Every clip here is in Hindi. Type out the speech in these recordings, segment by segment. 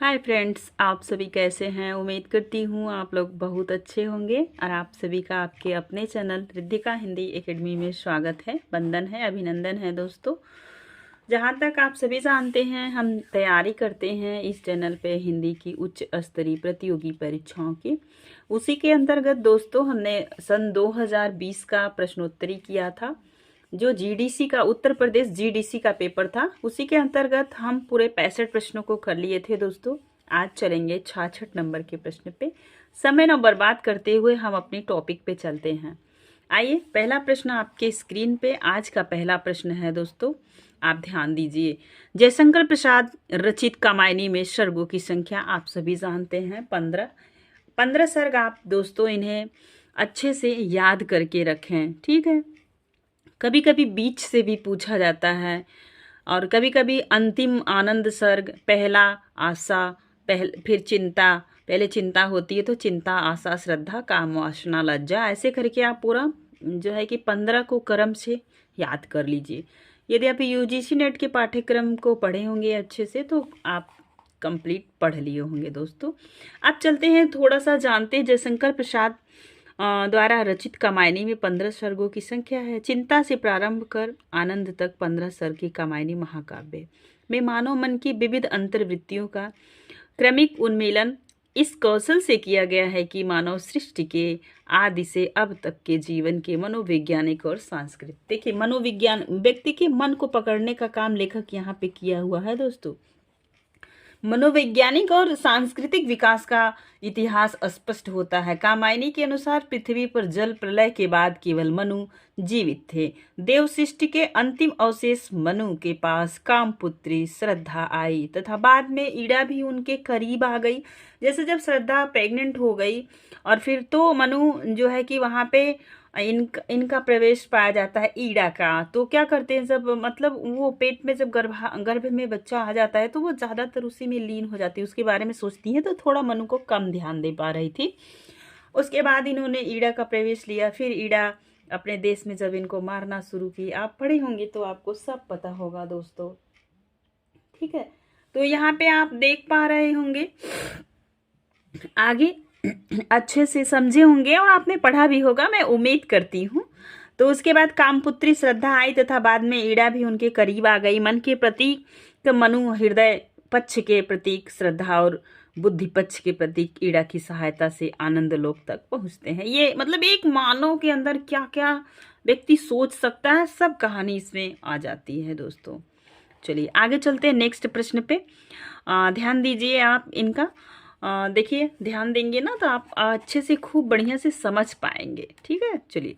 हाय फ्रेंड्स, आप सभी कैसे हैं। उम्मीद करती हूँ आप लोग बहुत अच्छे होंगे और आप सभी का आपके अपने चैनल रिद्धिका हिंदी एकेडमी में स्वागत है, वंदन है, अभिनंदन है। दोस्तों, जहाँ तक आप सभी जानते हैं, हम तैयारी करते हैं इस चैनल पे हिंदी की उच्च स्तरीय प्रतियोगी परीक्षाओं की। उसी के अंतर्गत दोस्तों हमने सन 2020 का प्रश्नोत्तरी किया था, जो जीडीसी का, उत्तर प्रदेश जीडीसी का पेपर था। उसी के अंतर्गत हम पूरे 65 प्रश्नों को कर लिए थे दोस्तों। आज चलेंगे 66 नंबर के प्रश्न पे। समय न बर्बाद करते हुए हम अपनी टॉपिक पे चलते हैं। आइए, पहला प्रश्न आपके स्क्रीन पे आज का पहला प्रश्न है दोस्तों, आप ध्यान दीजिए। जयशंकर प्रसाद रचित कामायनी में सर्गों की संख्या आप सभी जानते हैं 15। 15 सर्ग आप दोस्तों इन्हें अच्छे से याद करके रखें, ठीक है। कभी कभी बीच से भी पूछा जाता है और कभी कभी अंतिम आनंद सर्ग, पहला आशा, फिर चिंता, पहले चिंता होती है तो चिंता, आशा, श्रद्धा, काम, वासना, लज्जा, ऐसे करके आप पूरा जो है कि 15 को क्रम से याद कर लीजिए। यदि आप यूजीसी नेट के पाठ्यक्रम को पढ़े होंगे अच्छे से तो आप कंप्लीट पढ़ लिए होंगे दोस्तों। अब चलते हैं, थोड़ा सा जानते हैं जयशंकर प्रसाद द्वारा रचित कामायनी में 15 सर्गों की संख्या है। चिंता से प्रारंभ कर आनंद तक 15 सर्ग की कामायनी महाकाव्य में मानव मन की विविध अंतर्वृत्तियों का क्रमिक उन्मीलन इस कौशल से किया गया है कि मानव सृष्टि के आदि से अब तक के जीवन के मनोवैज्ञानिक और सांस्कृतिक, देखिए मनोविज्ञान, व्यक्ति के मन को पकड़ने का काम लेखक यहाँ पे किया हुआ है दोस्तों। मनोवैज्ञानिक और सांस्कृतिक विकास का इतिहास स्पष्ट होता है। कामायनी के अनुसार पृथ्वी पर जल प्रलय के बाद केवल मनु जीवित थे। देव सृष्टि के अंतिम अवशेष मनु के पास कामपुत्री श्रद्धा आई तथा बाद में ईड़ा भी उनके करीब आ गई। जैसे जब श्रद्धा प्रेग्नेंट हो गई और फिर तो मनु जो है कि वहां पे इनका प्रवेश पाया जाता है ईड़ा का। तो क्या करते हैं, जब मतलब वो पेट में जब गर्भ में बच्चा आ जाता है तो वो ज़्यादातर उसी में लीन हो जाती है, उसके बारे में सोचती है, तो थोड़ा मनु को कम ध्यान दे पा रही थी। उसके बाद इन्होंने ईड़ा का प्रवेश लिया। फिर ईड़ा अपने देश में जब इनको मारना शुरू की, आप पढ़े होंगे तो आपको सब पता होगा दोस्तों, ठीक है। तो यहाँ पे आप देख पा रहे होंगे, आगे अच्छे से समझे होंगे और आपने पढ़ा भी होगा, मैं उम्मीद करती हूँ। तो उसके बाद कामपुत्री श्रद्धा आई तथा बाद में ईड़ा भी उनके करीब आ गई। मन के प्रतीक मनु, हृदय पक्ष के प्रतीक श्रद्धा और बुद्धि पक्ष के प्रतीक ईड़ा की सहायता से आनंद लोक तक पहुंचते हैं। ये मतलब एक मानव के अंदर क्या क्या व्यक्ति सोच सकता है, सब कहानी इसमें आ जाती है दोस्तों। चलिए आगे चलते हैं नेक्स्ट प्रश्न पे। ध्यान दीजिए आप इनका, देखिए ध्यान देंगे ना तो आप अच्छे से खूब बढ़िया से समझ पाएंगे, ठीक है। चलिए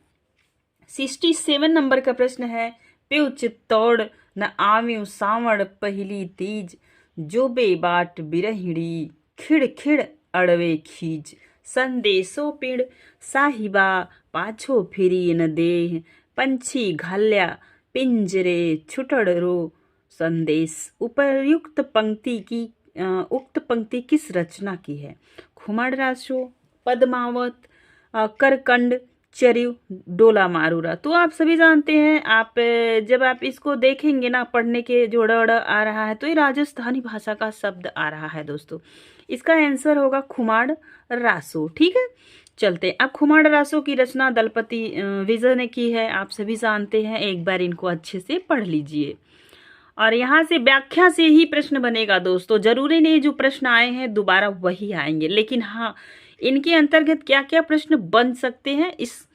67 नंबर का प्रश्न है। प्यू चित्तौड़ न आव्यू सावण पहली तीज, जो बेबाट बिरहिड़ी खिड़ खिड़ अड़वे खीज, संदेशो पिड़ साहिबा पाछो फिरी न देह, पंछी घाल्या पिंजरे छुटड़ रो संदेश। उपर्युक्त पंक्ति की उक्त पंक्ति किस रचना की है? खुमाड़ रासो, पद्मावत, करकंड, चरिव, डोला मारूरा। तो आप सभी जानते हैं, आप जब आप इसको देखेंगे ना, पढ़ने के जोड़ आ रहा है तो ये राजस्थानी भाषा का शब्द आ रहा है दोस्तों। इसका आंसर होगा खुमाड़ रासो, ठीक है। चलते हैं अब, खुमाड़ रासो की रचना दलपति विजय ने की है, आप सभी जानते हैं। एक बार इनको अच्छे से पढ़ लीजिए और यहाँ से व्याख्या से ही प्रश्न बनेगा दोस्तों। जरूरी नहीं जो प्रश्न आए हैं दोबारा वही आएंगे, लेकिन हाँ इनके अंतर्गत क्या क्या प्रश्न बन सकते हैं इस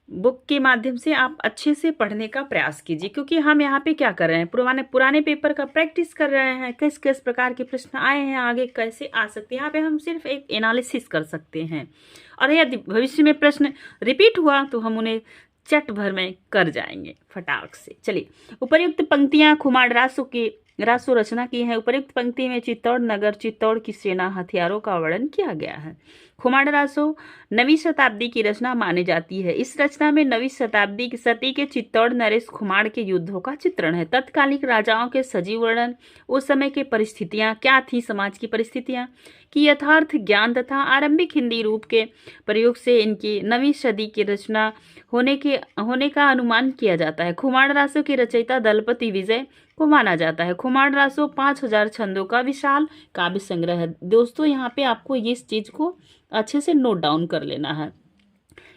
बुक के माध्यम से आप अच्छे से पढ़ने का प्रयास कीजिए, क्योंकि हम यहाँ पे क्या कर रहे हैं, पुराने पेपर का प्रैक्टिस कर रहे हैं। किस किस प्रकार के प्रश्न आए हैं, आगे कैसे आ सकते हैं, यहाँ पे हम सिर्फ एक एनालिसिस कर सकते हैं। और यदि भविष्य में प्रश्न रिपीट हुआ तो हम उन्हें चट भर में कर जाएंगे फटाक से। चलिए, उपर्युक्त पंक्तियां खुमाड़ रासो रचना की है। उपर्युक्त पंक्ति में चित्तौड़ नगर, चित्तौड़ की सेना, हथियारों का वर्णन किया गया है। खुमाड़ रासो 9वीं शताब्दी की रचना मानी जाती है। इस रचना में 9वीं शताब्दी की सती के चित्तौड़ नरेश खुमाड़ के युद्धों का चित्रण है। तत्कालिक राजाओं के सजीव वर्णन, उस समय के परिस्थितियां क्या थी, समाज की परिस्थितियां की यथार्थ ज्ञान तथा आरंभिक हिंदी रूप के प्रयोग से इनकी 9वीं सदी की रचना होने का अनुमान किया जाता है। खुमाड़ रासो के रचयिता दलपति विजय को माना जाता है। खुमार रासो 5000 छंदों का विशाल काव्य संग्रह है। दोस्तों यहाँ पे आपको इस चीज को अच्छे से नोट डाउन कर लेना है।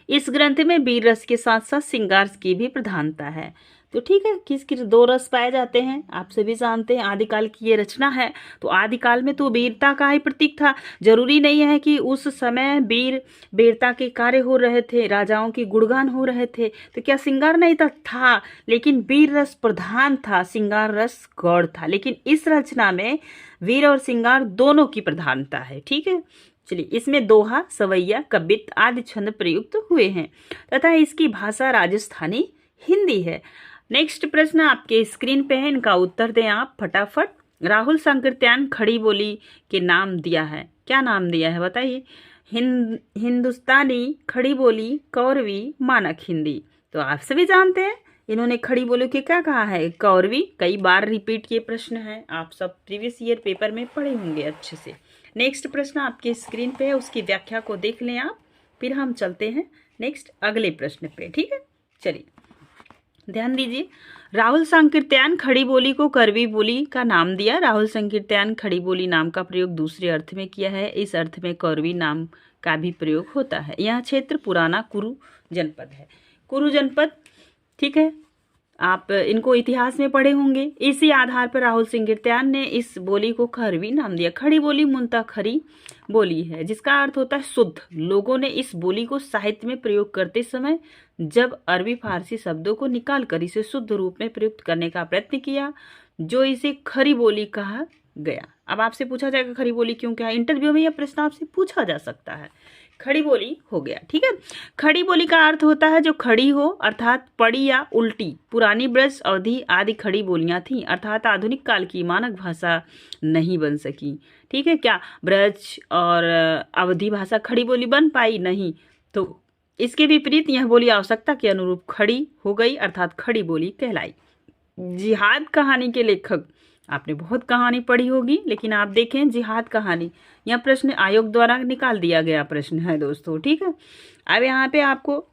इस ग्रंथ में वीर रस के साथ साथ श्रृंगार की भी प्रधानता है। तो ठीक है, किस किस दो रस पाए जाते हैं आप सभी जानते हैं। आदिकाल की ये रचना है, तो आदिकाल में तो वीरता का ही प्रतीक था। जरूरी नहीं है कि उस समय वीरता के कार्य हो रहे थे, राजाओं की गुणगान हो रहे थे, तो क्या श्रृंगार नहीं था, लेकिन वीर रस प्रधान था, श्रृंगार रस गौड़ था। लेकिन इस रचना में वीर और श्रृंगार दोनों की प्रधानता है। ठीक है, चलिए, इसमें दोहा, सवैया, कबित आदि छंद प्रयुक्त हुए हैं तथा इसकी भाषा राजस्थानी हिंदी है। नेक्स्ट प्रश्न आपके स्क्रीन पे है, इनका उत्तर दें आप फटाफट। राहुल संकीर्तन खड़ी बोली के नाम दिया है, क्या नाम दिया है बताइए। हिंदुस्तानी, खड़ी बोली, कौरवी, मानक हिंदी। तो आप सभी जानते हैं इन्होंने खड़ी बोली के क्या कहा है, कौरवी। कई बार रिपीट ये प्रश्न है, आप सब प्रीवियस ईयर पेपर में पढ़े होंगे अच्छे से। नेक्स्ट प्रश्न आपके स्क्रीन पे है, उसकी व्याख्या को देख लें आप, फिर हम चलते हैं नेक्स्ट अगले प्रश्न पे। ठीक है, चलिए ध्यान दीजिए। राहुल संकीर्तन खड़ी बोली को करवी बोली का नाम दिया। राहुल संकीर्तन खड़ी बोली नाम का प्रयोग दूसरे अर्थ में किया है। इस अर्थ में कौरवी नाम का भी प्रयोग होता है। यह क्षेत्र पुराना कुरु जनपद है। कुरु जनपद, ठीक है, आप इनको इतिहास में पढ़े होंगे। इसी आधार पर राहुल संकीर्तन ने इस बोली को खरवी नाम दिया। खड़ी बोली मूलतः खरी बोली है, जिसका अर्थ होता है शुद्ध। लोगों ने इस बोली को साहित्य में प्रयोग करते समय जब अरबी फारसी शब्दों को निकालकर इसे शुद्ध रूप में प्रयुक्त करने का प्रयत्न किया, जो इसे खरी बोली कहा गया। अब आपसे पूछा जाएगा खरी बोली क्यों क्या है, इंटरव्यू में यह प्रश्न आपसे पूछा जा सकता है। खड़ी बोली हो गया, ठीक है। खड़ी बोली का अर्थ होता है जो खड़ी हो, अर्थात पड़ी या उल्टी। पुरानी ब्रज अवधि आदि खड़ी बोलियां थीं, अर्थात आधुनिक काल की मानक भाषा नहीं बन सकी। ठीक है, क्या ब्रज और अवधि भाषा खड़ी बोली बन पाई? नहीं। तो इसके विपरीत यह बोली आवश्यकता के अनुरूप खड़ी हो गई, अर्थात खड़ी बोली कहलाई। जिहाद कहानी के लेखक, आपने बहुत कहानी पढ़ी होगी, लेकिन आप देखें जिहाद कहानी, यह प्रश्न आयोग द्वारा निकाल दिया गया प्रश्न है दोस्तों। ठीक है, अब यहाँ पे आपको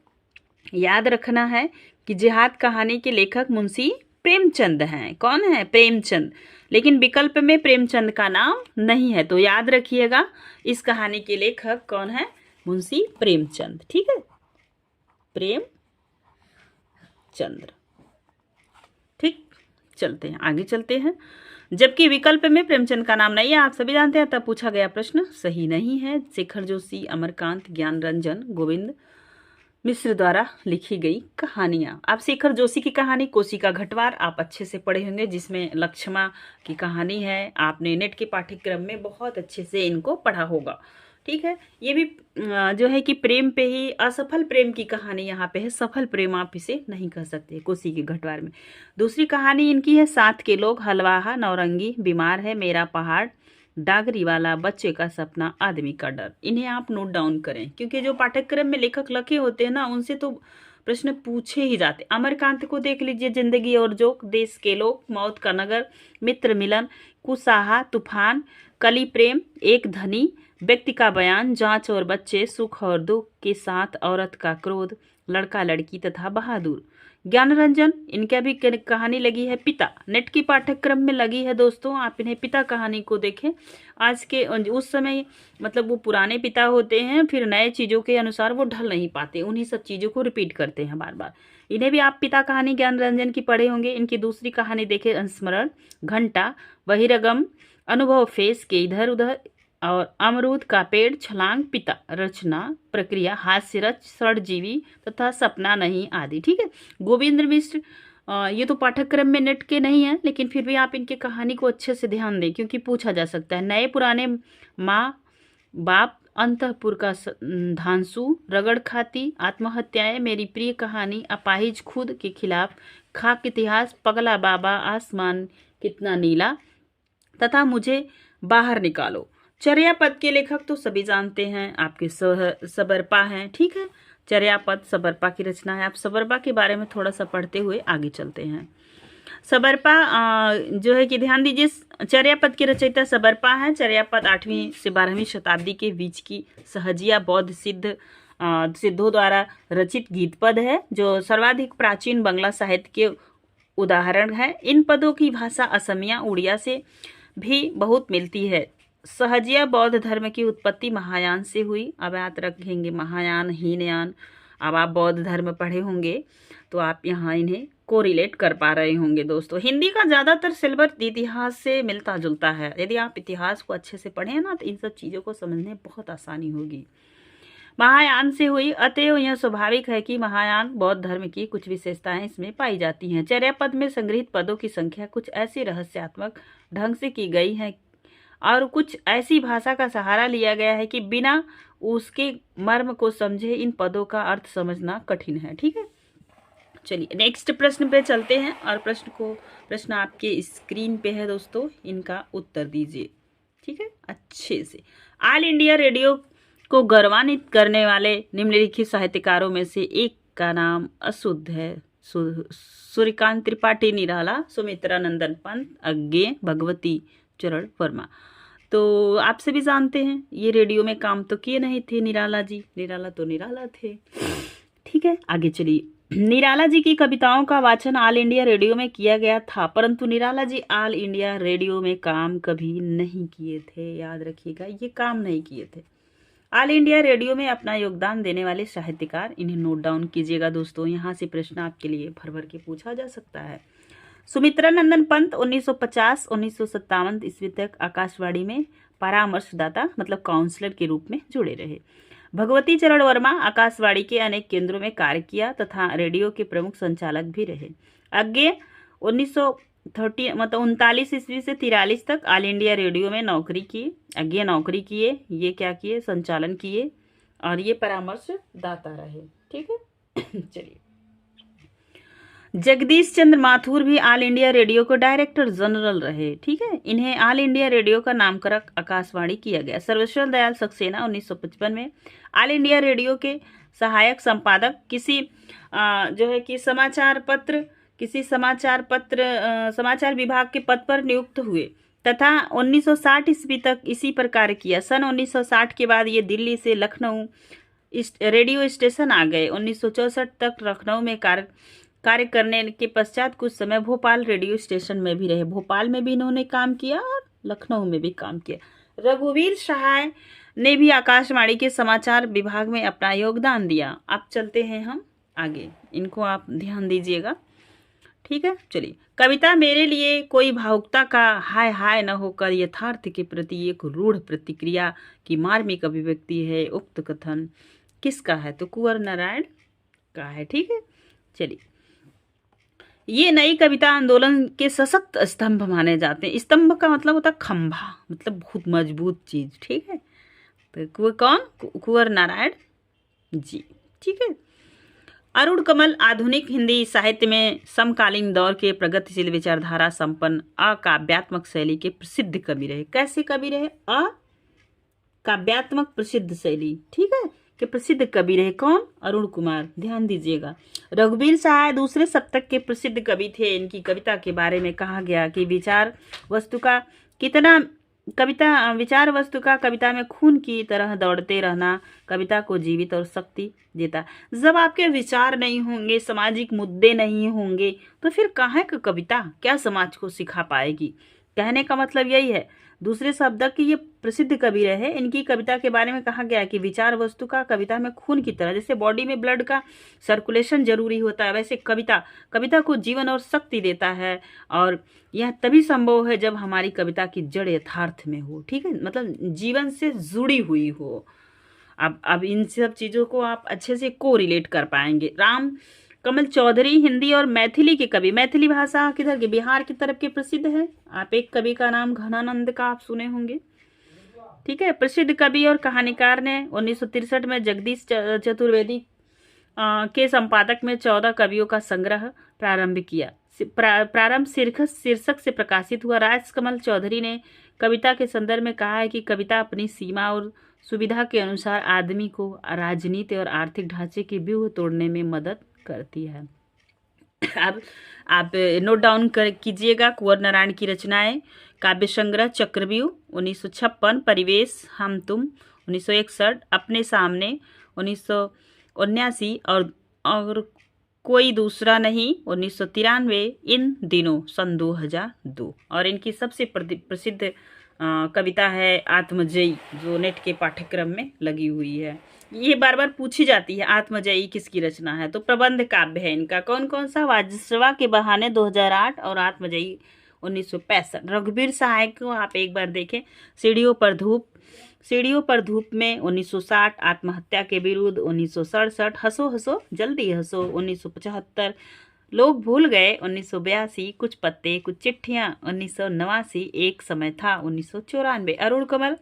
याद रखना है कि जिहाद कहानी के लेखक मुंशी प्रेमचंद हैं। कौन है? प्रेमचंद। लेकिन विकल्प में प्रेमचंद का नाम नहीं है, तो याद रखिएगा इस कहानी के लेखक कौन है? मुंशी प्रेमचंद। ठीक है, प्रेमचंद्र। ठीक, चलते हैं आगे, चलते हैं। जबकि विकल्प में प्रेमचंद का नाम नहीं है, आप सभी जानते हैं, तब पूछा गया प्रश्न सही नहीं है। शेखर जोशी, अमरकांत, ज्ञान रंजन, गोविंद मिश्र द्वारा लिखी गई कहानियां। आप शेखर जोशी की कहानी कोशिका घटवार आप अच्छे से पढ़े होंगे, जिसमें लक्ष्मा की कहानी है। आपने नेट के पाठ्यक्रम में बहुत अच्छे से इनको पढ़ा होगा। ठीक है, ये भी जो है कि प्रेम पे ही, असफल प्रेम की कहानी यहाँ पे है, सफल प्रेम आप इसे नहीं कह सकते कोसी के घटवार में। दूसरी कहानी इनकी है साथ के लोग, हलवाहा, नौरंगी, बीमार है, मेरा पहाड़, डागरी वाला, बच्चे का सपना, आदमी का डर। इन्हें आप नोट डाउन करें, क्योंकि जो पाठ्यक्रम में लेखक लिखे होते हैं ना, उनसे तो प्रश्न पूछे ही जाते। अमरकांत को देख लीजिए, जिंदगी और जोक, देश के लोग, मौत का नगर, मित्र मिलन, कुसाहा, तूफान, कली प्रेम, एक धनी, व्यक्ति का बयान, जांच और बच्चे, सुख और दुख के साथ, औरत का क्रोध, लड़का लड़की तथा बहादुर। ज्ञान रंजन, इनका भी कहानी लगी है पिता, नेट की पाठ्यक्रम में लगी है दोस्तों। आप इन्हें पिता कहानी को देखें। आज के उस समय मतलब वो पुराने पिता होते हैं, फिर नए चीज़ों के अनुसार वो ढल नहीं पाते, उन्हीं सब चीज़ों को रिपीट करते हैं बार बार। इन्हें भी आप पिता कहानी ज्ञान रंजन की पढ़े होंगे। इनकी दूसरी कहानी देखें, अनुस्मरण, घंटा, बहिरगम, अनुभव, फेस के इधर उधर, और अमरूद का पेड़, छलांग, पिता, रचना, प्रक्रिया, हास्य रच, सड़जीवी तथा सपना नहीं आदि। ठीक है, गोविंद मिश्र, ये तो पाठ्यक्रम में नेट के नहीं है, लेकिन फिर भी आप इनके कहानी को अच्छे से ध्यान दें, क्योंकि पूछा जा सकता है। नए पुराने, माँ बाप, अंतःपुर का धांसू, रगड़ खाती, आत्महत्याएं, मेरी प्रिय कहानी, अपाहिज, खुद के खिलाफ, खाक इतिहास, पगला बाबा, आसमान कितना नीला तथा मुझे बाहर निकालो। चर्यापद के लेखक तो सभी जानते हैं, आपके सबरपा हैं। ठीक है, चर्यापद सबरपा की रचना है। आप सबरपा के बारे में थोड़ा सा पढ़ते हुए आगे चलते हैं। सबरपा जो है कि ध्यान दीजिए, चर्यापद के रचयिता सबरपा हैं। चर्यापद 8वीं से 12वीं शताब्दी के बीच की सहजिया बौद्ध सिद्धों द्वारा रचित गीत पद है, जो सर्वाधिक प्राचीन बांग्ला साहित्य के उदाहरण है। इन पदों की भाषा असमिया उड़िया से भी बहुत मिलती है। सहजिया बौद्ध धर्म की उत्पत्ति महायान से हुई। अब याद रखेंगे महायान, हीनयान। अब आप बौद्ध धर्म पढ़े होंगे तो आप यहाँ इन्हें कोरिलेट कर पा रहे होंगे दोस्तों। हिंदी का ज़्यादातर सिलेबस इतिहास से मिलता जुलता है। यदि आप इतिहास को अच्छे से पढ़ें ना तो इन सब चीज़ों को समझने बहुत आसानी होगी। महायान से हुई, अतएव यह स्वाभाविक है कि महायान बौद्ध धर्म की कुछ विशेषताएं इसमें पाई जाती हैं। चर्या पद में संग्रहित पदों की संख्या कुछ ऐसी रहस्यात्मक ढंग से की गई है और कुछ ऐसी भाषा का सहारा लिया गया है कि बिना उसके मर्म को समझे इन पदों का अर्थ समझना कठिन है। ठीक है, चलिए नेक्स्ट प्रश्न पे चलते हैं और प्रश्न आपके स्क्रीन पे है दोस्तों, इनका उत्तर दीजिए। ठीक है, अच्छे से। ऑल इंडिया रेडियो को गौरवान्वित करने वाले निम्नलिखित साहित्यकारों में से एक का नाम अशुद्ध है। सूर्यकांत त्रिपाठी निराला, सुमित्रा नंदन पंत, अज्ञे, भगवती चरण वर्मा। तो आप सभी जानते हैं ये रेडियो में काम तो किए नहीं थे निराला जी, निराला तो निराला थे। ठीक है, आगे चलिए। निराला जी की कविताओं का वाचन ऑल इंडिया रेडियो में किया गया था, परंतु Nirala ji all India radio में काम कभी नहीं किए थे। याद रखिएगा, ये काम नहीं किए थे। ऑल इंडिया रेडियो में अपना योगदान देने वाले साहित्यकार, इन्हें नोट डाउन कीजिएगा दोस्तों, यहाँ से प्रश्न आपके लिए भर भर के पूछा जा सकता है। सुमित्रा नंदन पंत 1950-1957 ईस्वी तक आकाशवाणी में परामर्शदाता मतलब काउंसलर के रूप में जुड़े रहे। भगवती चरण वर्मा आकाशवाणी के अनेक केंद्रों में कार्य किया तथा रेडियो के प्रमुख संचालक भी रहे। अज्ञे 1939 ईस्वी से 43 तक ऑल इंडिया रेडियो में नौकरी की। अज्ञे नौकरी किए, ये क्या किए, संचालन किए और ये परामर्शदाता रहे। ठीक है, चलिए। जगदीश चंद्र माथुर भी ऑल इंडिया रेडियो को डायरेक्टर जनरल रहे। ठीक है, इन्हें ऑल इंडिया रेडियो का नामकरण आकाशवाणी किया गया। सर्वेश्वर दयाल सक्सेना 1955 में ऑल इंडिया रेडियो के सहायक संपादक जो है कि समाचार विभाग के पद पर नियुक्त हुए तथा 1960 ईस्वी तक इसी पर कार्य किया। सन 1960 के बाद ये दिल्ली से लखनऊ रेडियो स्टेशन आ गए। 1964 तक लखनऊ में कार्य करने के पश्चात कुछ समय भोपाल रेडियो स्टेशन में भी रहे। भोपाल में भी इन्होंने काम किया और लखनऊ में भी काम किया। रघुवीर सहाय ने भी आकाशवाणी के समाचार विभाग में अपना योगदान दिया। अब चलते हैं हम आगे, इनको आप ध्यान दीजिएगा। ठीक है, चलिए। कविता मेरे लिए कोई भावुकता का हाय हाय न होकर यथार्थ के प्रति एक रूढ़ प्रतिक्रिया की मार्मिक अभिव्यक्ति है। उक्त कथन किसका है? तो कुंवर नारायण का है। ठीक है, चलिए। ये नई कविता आंदोलन के सशक्त स्तंभ माने जाते हैं। स्तंभ का मतलब होता है खंभा, मतलब बहुत मजबूत चीज। ठीक है, तो कौन? कुंवर नारायण जी। ठीक है। अरुण कमल आधुनिक हिंदी साहित्य में समकालीन दौर के प्रगतिशील विचारधारा संपन्न अकाव्यात्मक शैली के प्रसिद्ध कवि रहे। कैसे कवि रहे? अकाव्यात्मक प्रसिद्ध शैली, ठीक है, के प्रसिद्ध कवि रहे। कौन? अरुण कुमार। ध्यान दीजिएगा। रघुवीर सहाय दूसरे शतक के प्रसिद्ध कवि थे। इनकी कविता के बारे में कहा गया कि विचार वस्तु का कविता में खून की तरह दौड़ते रहना कविता को जीवित और शक्ति देता। जब आपके विचार नहीं होंगे, सामाजिक मुद्दे नहीं होंगे, तो फिर कहाँ की कविता क्या समाज को सिखा पाएगी? कहने का मतलब यही है। दूसरे शब्द कि ये प्रसिद्ध कवि रहे। इनकी कविता के बारे में कहा गया कि विचार वस्तु का कविता में खून की तरह, जैसे बॉडी में ब्लड का सर्कुलेशन जरूरी होता है, वैसे कविता को जीवन और शक्ति देता है। और यह तभी संभव है जब हमारी कविता की जड़ यथार्थ में हो। ठीक है, मतलब जीवन से जुड़ी हुई हो। अब इन सब चीजों को आप अच्छे से को रिलेट कर पाएंगे। राम कमल चौधरी हिंदी और मैथिली के कवि। मैथिली भाषा किधर के? बिहार की तरफ के प्रसिद्ध है। आप एक कवि का नाम घनानंद का आप सुने होंगे। ठीक है, प्रसिद्ध कवि और कहानीकार ने 1963 में जगदीश चतुर्वेदी के संपादक में 14 कवियों का संग्रह प्रारंभ किया। प्रारंभ शीर्षक से प्रकाशित हुआ। राजकमल चौधरी ने कविता के संदर्भ में कहा है कि कविता अपनी सीमा और सुविधा के अनुसार आदमी को राजनीति और आर्थिक ढांचे के व्यूह तोड़ने में मदद करती है। अब आप नोट डाउन कीजिएगा कुंवर नारायण की रचनाएं। काव्य संग्रह चक्रव्यूह 1956, परिवेश हम तुम 1961, अपने सामने 1979 और कोई दूसरा नहीं 1993, इन दिनों सन 2002। और इनकी सबसे प्रसिद्ध कविता है आत्मजयी, जो नेट के पाठ्यक्रम में लगी हुई है। ये बार बार पूछी जाती है, आत्मजयी किसकी रचना है? तो प्रबंध काव्य है इनका। कौन कौन सा? वाजसवा के बहाने 2008 और आत्मजयी 1965। रघुवीर सहाय को आप एक बार देखें। सीढ़ियों पर धूप में 1960, आत्महत्या के विरुद्ध 1967, हंसो हंसो जल्दी हंसो 1975, लोग भूल गए 1982, कुछ पत्ते कुछ चिट्ठियां 1989, एक समय था 1994। अरुण कमल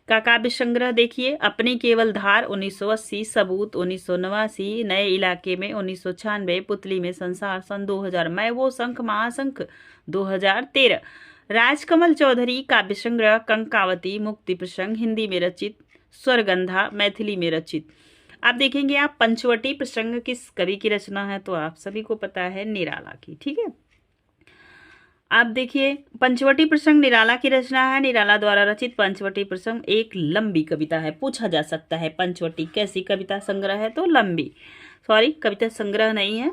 का काव्य संग्रह देखिए, अपनी केवल धार 1980, सबूत 1989, नए इलाके में 1996, पुतली में संसार सन 2000, मैं वो शंख महाशंख 2013। राजकमल चौधरी काव्य संग्रह कंकावती, मुक्ति प्रसंग हिंदी में रचित, स्वरगंधा मैथिली में रचित। आप देखेंगे आप पंचवटी प्रसंग किस कवि की रचना है? तो आप सभी को पता है निराला की। ठीक है, आप देखिए पंचवटी प्रसंग निराला की रचना है। निराला द्वारा रचित पंचवटी प्रसंग एक लंबी कविता है। पूछा जा सकता है पंचवटी कैसी कविता संग्रह है? तो लंबी, सॉरी कविता संग्रह नहीं है,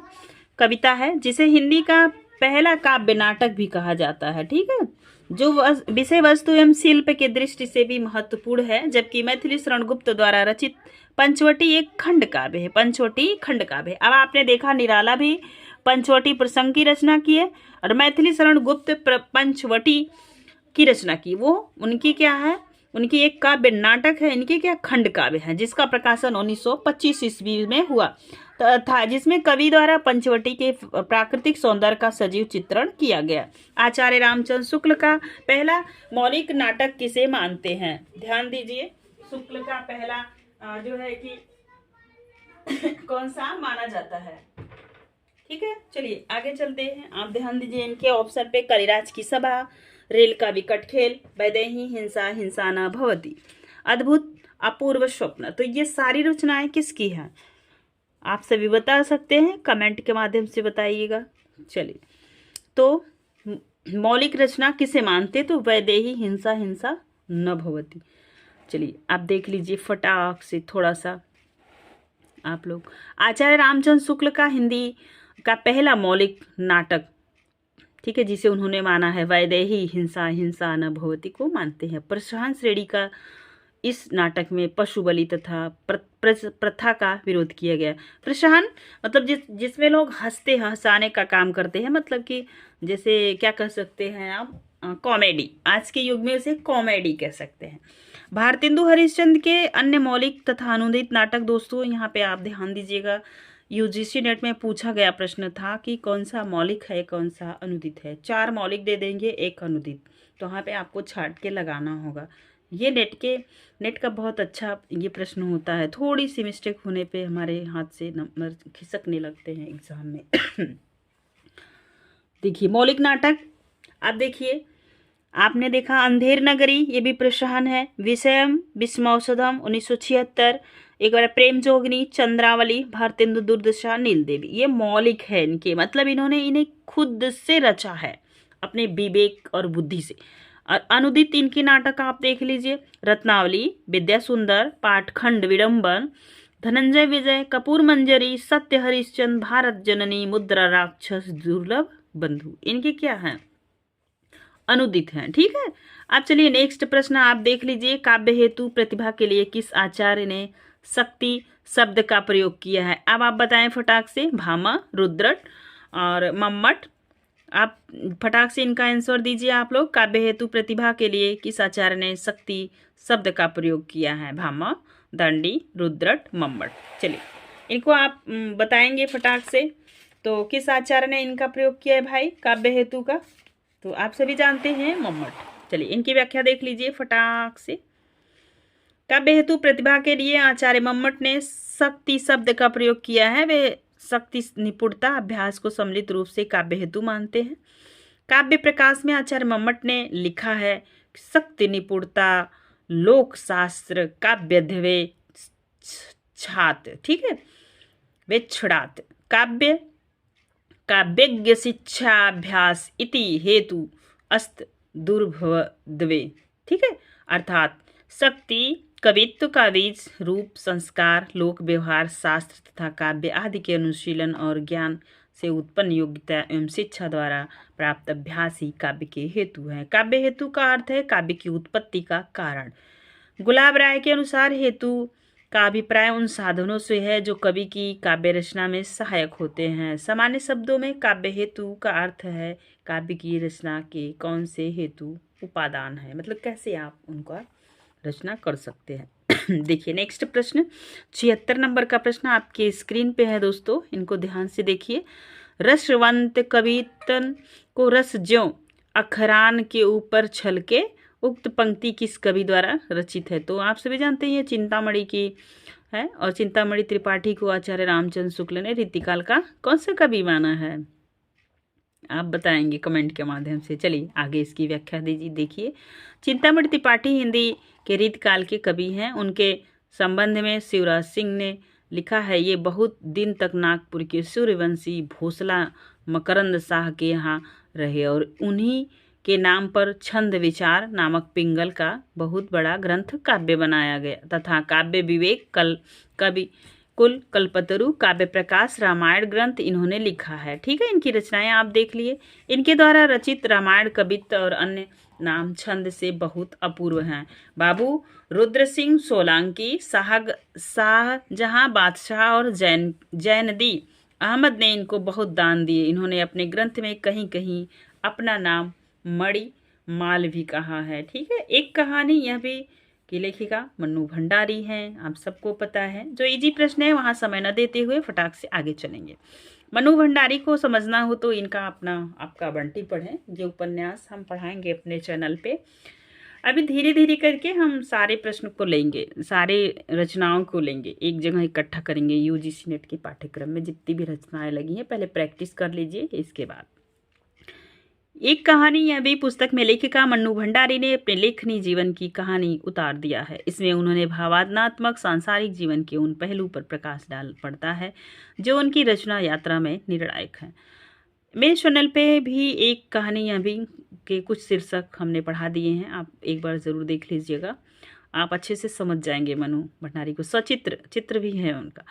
कविता है, जिसे हिंदी का पहला काव्य नाटक भी कहा जाता है। ठीक है, जो विषय वस्तु एवं शिल्प के दृष्टि से भी महत्वपूर्ण है। जबकि मैथिली शरण गुप्त द्वारा रचित पंचवटी एक खंड काव्य है। पंचवटी खंड काव्य है। अब आपने देखा निराला भी पंचवटी प्रसंग की रचना की है और मैथिली शरण गुप्त पंचवटी की रचना की। वो उनकी क्या है? उनकी एक काव्य नाटक है, इनके क्या खंड काव्य है, जिसका प्रकाशन 1925 ईस्वी में हुआ था, जिसमें कवि द्वारा पंचवटी के प्राकृतिक सौंदर्य का सजीव चित्रण किया गया। आचार्य रामचंद्र शुक्ल का पहला मौलिक नाटक किसे मानते हैं? ध्यान दीजिए, शुक्ल का पहला जो है कि कौन सा माना जाता है? ठीक है, चलिए आगे चलते हैं। आप ध्यान दीजिए इनके ऑप्शन पे, कलिराज की सभा, रेल का विकट खेल, वैदेही हिंसा हिंसा न भवती, अद्भुत अपूर्व स्वप्न। तो ये सारी रचनाएं किसकी हैं? आप सभी बता सकते हैं, कमेंट के माध्यम से बताइएगा। चलिए, तो मौलिक रचना किसे मानते? तो वैदेही हिंसा हिंसा न भवती। चलिए आप देख लीजिए फटाक से थोड़ा सा आप लोग। आचार्य रामचंद्र शुक्ल का हिंदी का पहला मौलिक नाटक, ठीक है, जिसे उन्होंने माना है वैदेही हिंसा हिंसा न भवती को मानते हैं। प्रशासन श्रेणी का इस नाटक में पशु बलि तथा प्रथा का विरोध किया गया। प्रशासन मतलब जिसमें लोग हंसाने का काम करते हैं, मतलब कि जैसे क्या कह सकते हैं आप, कॉमेडी। आज के युग में उसे कॉमेडी कह सकते हैं। भारतेंदु हरिश्चंद्र के अन्य मौलिक तथा अनुदित नाटक, दोस्तों यहाँ पे आप ध्यान दीजिएगा, यूजीसी नेट में पूछा गया प्रश्न था कि कौन सा मौलिक है कौन सा अनुदित है। 4 मौलिक दे देंगे, 1 अनुदित, तो वहाँ पे आपको छाट के लगाना होगा। ये नेट का बहुत अच्छा ये प्रश्न होता है। थोड़ी सी मिस्टेक होने पे हमारे हाथ से नंबर खिसकने लगते हैं एग्जाम में। देखिए मौलिक नाटक, आप देखिए, आपने देखा अंधेर नगरी, ये भी प्रशासन है। विषयम विस्मौषधम 1976, एक बार प्रेम जोगनी, चंद्रावली, भारतेंदु दुर्दशा, नील देवी। ये मौलिक है इनके, मतलब इन्होंने इन्हें खुद से रचा है अपने विवेक और बुद्धि से। और अनुदित इनके नाटक आप देख लीजिए, रत्नावली, विद्या सुंदर, पाठखंड विडम्बन, धनंजय विजय, कपूर मंजरी, सत्य हरिश्चंद्र, भारत जननी, मुद्रा राक्षस, दुर्लभ बंधु, इनके क्या हैं? अनुदित हैं। ठीक है, अब चलिए नेक्स्ट प्रश्न आप देख लीजिए, काव्य हेतु प्रतिभा के लिए किस आचार्य ने शक्ति शब्द का प्रयोग किया है? अब आप बताएं फटाक से। भामा, रुद्रट और मम्मट। आप फटाक से इनका आंसर दीजिए आप लोग। काव्य हेतु प्रतिभा के लिए किस आचार्य ने शक्ति शब्द का प्रयोग किया है? भामा, दंडी, रुद्रट, मम्मट। चलिए इनको आप बताएंगे फटाक से। तो किस आचार्य ने इनका प्रयोग किया है भाई काव्य हेतु का? तो आप सभी जानते हैं मम्मट। चलिए इनकी व्याख्या देख लीजिए फटाक से। काव्य हेतु प्रतिभा के लिए आचार्य मम्मट ने शक्ति शब्द का प्रयोग किया है। वे शक्ति निपुणता अभ्यास को सम्मिलित रूप से काव्य हेतु मानते हैं। काव्य प्रकाश में आचार्य मम्मट ने लिखा है, शक्ति निपुणता लोक शास्त्र काव्यध्वे छात्र, ठीक है, वे छड़ात काव्य काव्यज्ञ शिक्षाभ्यास इति हेतु अस्त दुर्भवद्वे, ठीक है, अर्थात शक्ति कवित्व का बीज रूप, संस्कार, लोक व्यवहार, शास्त्र तथा काव्य आदि के अनुशीलन और ज्ञान से उत्पन्न योग्यता एवं शिक्षा द्वारा प्राप्त अभ्यास ही काव्य के हेतु है। काव्य हेतु का अर्थ है काव्य की उत्पत्ति का कारण। गुलाब राय के अनुसार हेतु का अभिप्राय उन साधनों से है जो कवि की काव्य रचना में सहायक होते हैं। सामान्य शब्दों में काव्य हेतु का अर्थ है काव्य की रचना के कौन से हेतु उपादान है, मतलब कैसे आप उनका रचना कर सकते हैं। देखिए नेक्स्ट प्रश्न 76 नंबर का प्रश्न आपके स्क्रीन पे है दोस्तों, इनको ध्यान से देखिए। रसवंत कवितन को रस ज्यों अखरान के ऊपर छलके उक्त पंक्ति किस कवि द्वारा रचित है? तो आप सभी जानते हैं ये चिंतामणि की है और चिंतामणि त्रिपाठी को आचार्य रामचंद्र शुक्ल ने रीतिकाल का कौन सा कवि माना है? आप बताएंगे कमेंट के माध्यम से। चलिए आगे इसकी व्याख्या दीजिए। देखिए चिंतामणि त्रिपाठी हिंदी के रीतकाल के कवि हैं। उनके संबंध में शिवराज सिंह ने लिखा है, ये बहुत दिन तक नागपुर के सूर्यवंशी भोसला मकरंद शाह के यहाँ रहे और उन्हीं के नाम पर छंद विचार नामक पिंगल का बहुत बड़ा ग्रंथ काव्य बनाया गया तथा काव्य विवेक कवि कुल कल्पतरु काव्य प्रकाश रामायण ग्रंथ इन्होंने लिखा है। ठीक है, इनकी रचनाएं आप देख लिए। इनके द्वारा रचित रामायण कवित्व और अन्य नाम छंद से बहुत अपूर्व हैं। बाबू रुद्र सिंह सोलंकी, शाहजहां बादशाह और जैनदी अहमद ने इनको बहुत दान दिए। इन्होंने अपने ग्रंथ में कहीं कहीं अपना नाम मणि माल भी कहा है। ठीक है, एक कहानी यह भी की लेखिका मन्नू भंडारी हैं, आप सबको पता है। जो इजी प्रश्न है वहाँ समय न देते हुए फटाक से आगे चलेंगे। मन्नू भंडारी को समझना हो तो इनका आपका बंटी पढ़ें, जो उपन्यास हम पढ़ाएंगे अपने चैनल पे। अभी धीरे धीरे करके हम सारे प्रश्न को लेंगे, सारे रचनाओं को लेंगे, एक जगह इकट्ठा करेंगे। यूजीसी नेट के पाठ्यक्रम में जितनी भी रचनाएं लगी हैं पहले प्रैक्टिस कर लीजिए, इसके बाद एक कहानी यह भी पुस्तक में लेखिका मन्नू भंडारी ने अपने लेखनी जीवन की कहानी उतार दिया है। इसमें उन्होंने भावनात्मक सांसारिक जीवन के उन पहलू पर प्रकाश डाल पड़ता है जो उनकी रचना यात्रा में निर्णायक है। मेरे चैनल पे भी एक कहानी यह भी के कुछ शीर्षक हमने पढ़ा दिए हैं, आप एक बार ज़रूर देख लीजिएगा, आप अच्छे से समझ जाएंगे मन्नू भंडारी को। चित्र भी है उनका।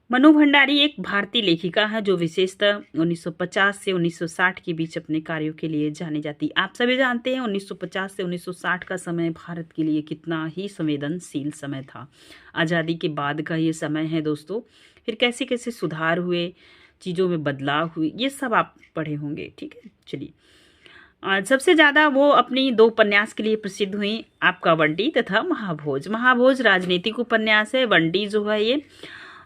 मन्नू भंडारी एक भारतीय लेखिका है जो विशेषतः 1950 से 1960 के बीच अपने कार्यों के लिए जानी जाती। आप सभी जानते हैं 1950 से 1960 का समय भारत के लिए कितना ही संवेदनशील समय था। आज़ादी के बाद का ये समय है दोस्तों। फिर कैसे कैसे सुधार हुए, चीज़ों में बदलाव हुए, ये सब आप पढ़े होंगे। ठीक है, चलिए सबसे ज़्यादा वो अपनी 2 उपन्यास के लिए प्रसिद्ध हुई, आपका वंडी तथा महाभोज। महाभोज राजनीतिक उपन्यास है, वंडी जो है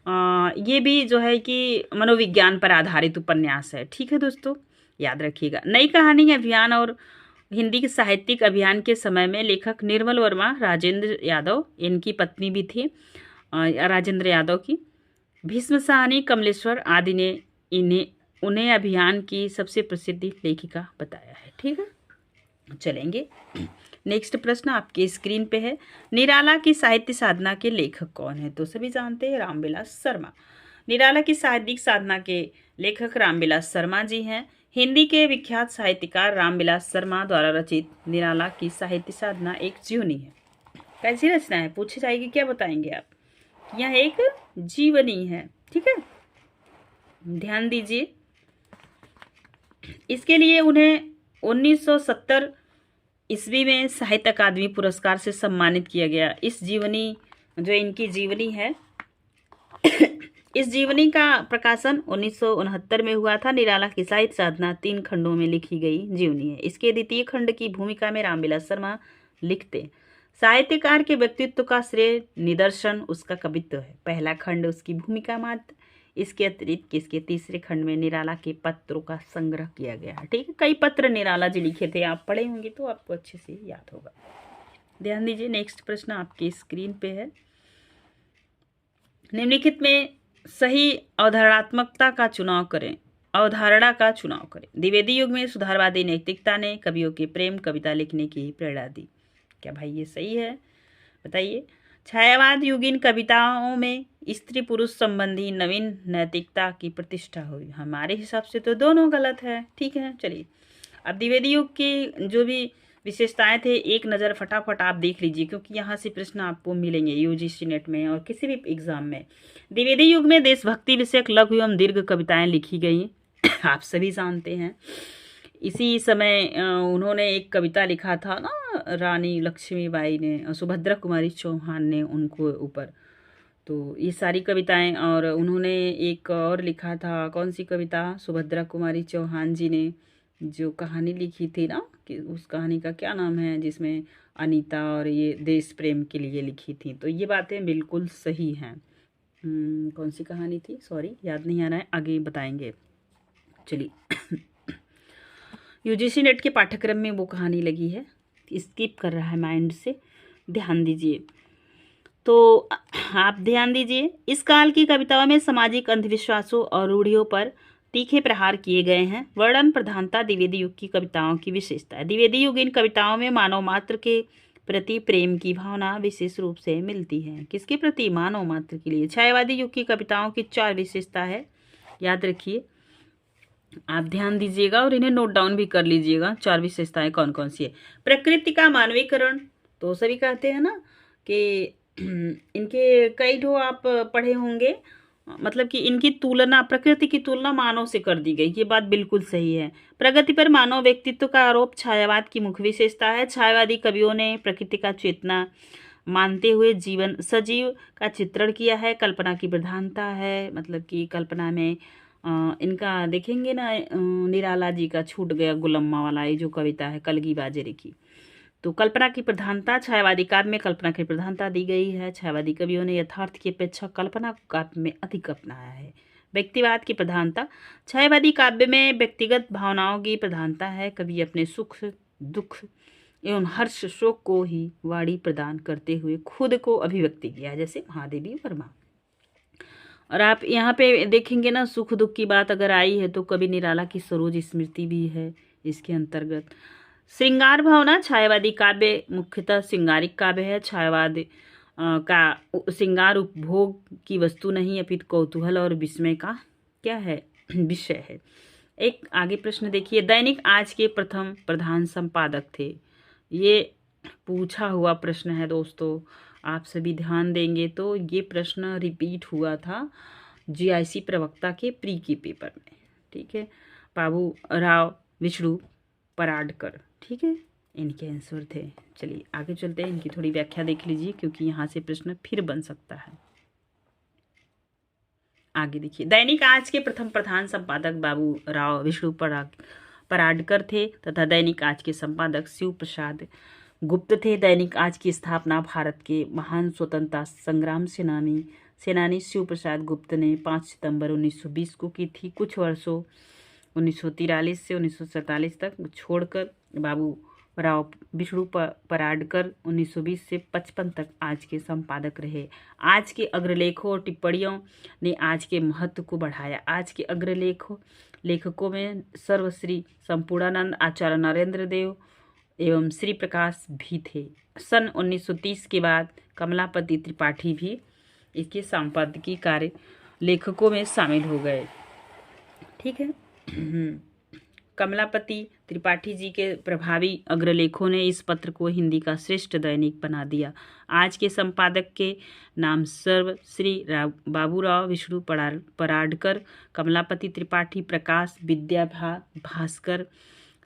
ये भी जो है कि मनोविज्ञान पर आधारित उपन्यास है। ठीक है दोस्तों, याद रखिएगा। नई कहानी अभियान और हिंदी के साहित्यिक अभियान के समय में लेखक निर्मल वर्मा, राजेंद्र यादव, इनकी पत्नी भी थी राजेंद्र यादव की, भीष्म साहनी, कमलेश्वर आदि ने उन्हें अभियान की सबसे प्रसिद्ध लेखिका बताया है। ठीक है, चलेंगे नेक्स्ट प्रश्न आपके स्क्रीन पे है। निराला की साहित्य साधना के लेखक कौन है? तो सभी जानते हैं रामविलास शर्मा। निराला की साहित्यिक साधना के लेखक रामविलास शर्मा जी हैं। हिंदी के विख्यात साहित्यकार रामविलास शर्मा द्वारा रचित निराला की साहित्य साधना एक जीवनी है। कैसी रचना है पूछी जाएगी, क्या बताएंगे आप? यह एक जीवनी है। ठीक है, ध्यान दीजिए। इसके लिए उन्हें 1970 ईस्वी में साहित्य अकादमी पुरस्कार से सम्मानित किया गया। इस जीवनी जो इनकी जीवनी है इस जीवनी का प्रकाशन 1969 में हुआ था। निराला की साहित्य साधना 3 खंडों में लिखी गई जीवनी है। इसके द्वितीय खंड की भूमिका में रामविलास शर्मा लिखते। साहित्यकार के व्यक्तित्व का श्रेय निदर्शन उसका कवित्व है। पहला खंड उसकी भूमिका मात्र, इसके अतिरिक्त इसके तीसरे खंड में निराला के पत्रों का संग्रह किया गया है। ठीक है, कई पत्र निराला जी लिखे थे, आप पढ़े होंगे तो आपको अच्छे से याद होगा। ध्यान दीजिए, नेक्स्ट प्रश्न आपकी स्क्रीन पे है। निम्नलिखित में सही अवधारणात्मकता का चुनाव करें, अवधारणा का चुनाव करें। द्विवेदी युग में सुधारवादी नैतिकता ने कवियों के प्रेम कविता लिखने की प्रेरणा दी। क्या भाई ये सही है? बताइए। छायावाद युगीन कविताओं में स्त्री पुरुष संबंधी नवीन नैतिकता की प्रतिष्ठा हुई। हमारे हिसाब से तो दोनों गलत है। ठीक है, चलिए अब द्विवेदी युग की जो भी विशेषताएं थे, एक नज़र फटाफट आप देख लीजिए, क्योंकि यहाँ से प्रश्न आपको मिलेंगे यूजीसी नेट में और किसी भी एग्जाम में। द्विवेदी युग में देशभक्ति विषयक लघु एवं दीर्घ कविताएं लिखी गई आप सभी जानते हैं। इसी समय उन्होंने एक कविता लिखा था ना, रानी लक्ष्मीबाई ने, सुभद्रा कुमारी चौहान ने उनको ऊपर। तो ये सारी कविताएं, और उन्होंने एक और लिखा था, कौन सी कविता, सुभद्रा कुमारी चौहान जी ने जो कहानी लिखी थी ना, कि उस कहानी का क्या नाम है, जिसमें अनीता और ये देश प्रेम के लिए लिखी थी। तो ये बातें बिल्कुल सही हैं। कौन सी कहानी थी, सॉरी याद नहीं आ रहा है, आगे बताएंगे। चलिए यूजीसी नेट के पाठ्यक्रम में वो कहानी लगी है, स्किप कर रहा है माइंड से, ध्यान दीजिए। तो आप ध्यान दीजिए, इस काल की कविताओं में सामाजिक अंधविश्वासों और रूढ़ियों पर तीखे प्रहार किए गए हैं। वर्णन प्रधानता द्विवेदी युग की कविताओं की विशेषता है। द्विवेदी युग इन कविताओं में मानव मात्र के प्रति प्रेम की भावना विशेष रूप से मिलती है। किसके प्रति, मानव मात्र के लिए। छायावादी युग की कविताओं की 4 विशेषता है, याद रखिए, आप ध्यान दीजिएगा और इन्हें नोट डाउन भी कर लीजिएगा। 4 विशेषताएं कौन कौन सी है। प्रकृति का मानवीकरण, तो सभी कहते हैं ना कि इनके कई ठो आप पढ़े होंगे, मतलब कि इनकी तुलना, प्रकृति की तुलना मानव से कर दी गई, ये बात बिल्कुल सही है। प्रगति पर मानव व्यक्तित्व का आरोप छायावाद की मुख्य विशेषता है। छायावादी कवियों ने प्रकृति का चेतना मानते हुए जीवन सजीव का चित्रण किया है। कल्पना की प्रधानता है, मतलब कि कल्पना में इनका देखेंगे ना, निराला जी का छूट गया गुलम्मा वाला, ये जो कविता है कलगी बाजरे की। तो कल्पना की प्रधानता, छायावादी काव्य में कल्पना की प्रधानता दी गई है। छायावादी कवियों ने यथार्थ की अपेक्षा कल्पना को काव्य में अधिक अपनाया है। व्यक्तिवाद की प्रधानता, छायावादी काव्य में व्यक्तिगत भावनाओं की प्रधानता है। कवि अपने सुख दुख एवं हर्ष शोक को ही वाणी प्रदान करते हुए खुद को अभिव्यक्ति किया है, जैसे महादेवी वर्मा। और आप यहाँ पे देखेंगे ना, सुख दुख की बात अगर आई है तो कवि निराला की सरोज स्मृति भी है इसके अंतर्गत। श्रृंगार भावना, छायावादी काव्य मुख्यतः श्रृंगारिक काव्य है। छायावाद का श्रृंगार उपभोग की वस्तु नहीं, अपितु कौतूहल और विस्मय का क्या है, विषय है। एक आगे प्रश्न देखिए, दैनिक आज के प्रथम प्रधान संपादक थे। ये पूछा हुआ प्रश्न है दोस्तों, आप सभी ध्यान देंगे तो ये प्रश्न रिपीट हुआ था जीआईसी प्रवक्ता के प्री के पेपर में, ठीक है। बाबू राव विष्णु पराडकर, ठीक है, इनके आंसर थे। चलिए आगे चलते हैं, इनकी थोड़ी व्याख्या देख लीजिए, क्योंकि यहाँ से प्रश्न फिर बन सकता है। आगे देखिए, दैनिक आज के प्रथम प्रधान संपादक बाबू राव विष्णु पराडकर थे तथा दैनिक आज के संपादक शिव प्रसाद गुप्त थे। दैनिक आज की स्थापना भारत के महान स्वतंत्रता संग्राम सेनानी शिव प्रसाद गुप्त ने 5 सितंबर 1920 को की थी। कुछ वर्षों 1943 से 1947 तक छोड़कर बाबू राव विष्णु पराडकर 1920 से 55 तक आज के संपादक रहे। आज के अग्रलेखों और टिप्पणियों ने आज के महत्व को बढ़ाया। आज के लेखकों में सर्वश्री संपूर्णानंद, आचार्य नरेंद्र देव एवं श्री प्रकाश भी थे। सन 1930 के बाद कमलापति त्रिपाठी भी इसके संपादकीय कार्य लेखकों में शामिल हो गए, ठीक है। कमलापति त्रिपाठी जी के प्रभावी अग्रलेखों ने इस पत्र को हिंदी का श्रेष्ठ दैनिक बना दिया। आज के संपादक के नाम सर्व श्री बाबूराव विष्णु पराडकर, कमलापति त्रिपाठी, प्रकाश विद्या भास्कर,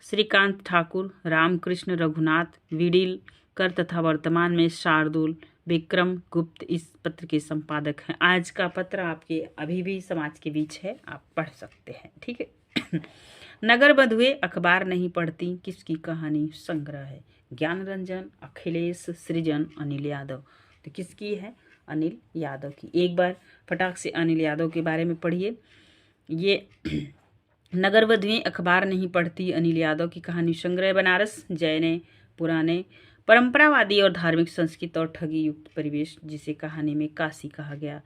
श्रीकांत ठाकुर, रामकृष्ण रघुनाथ विडिलकर तथा वर्तमान में शार्दुल विक्रम गुप्त इस पत्र के संपादक हैं। आज का पत्र आपके अभी भी समाज के बीच है, आप पढ़ सकते हैं, ठीक है। नगर बधुए अखबार नहीं पढ़ती किसकी कहानी संग्रह है। ज्ञान रंजन, अखिलेश सृजन, अनिल यादव। तो किसकी है, अनिल यादव की। एक बार फटाक से अनिल यादव के बारे में पढ़िए। ये नगर बधुए अखबार नहीं पढ़ती अनिल यादव की कहानी संग्रह बनारस जैने पुराने परंपरावादी और धार्मिक संस्कृति और ठगी युक्त परिवेश, जिसे कहानी में काशी कहा गया,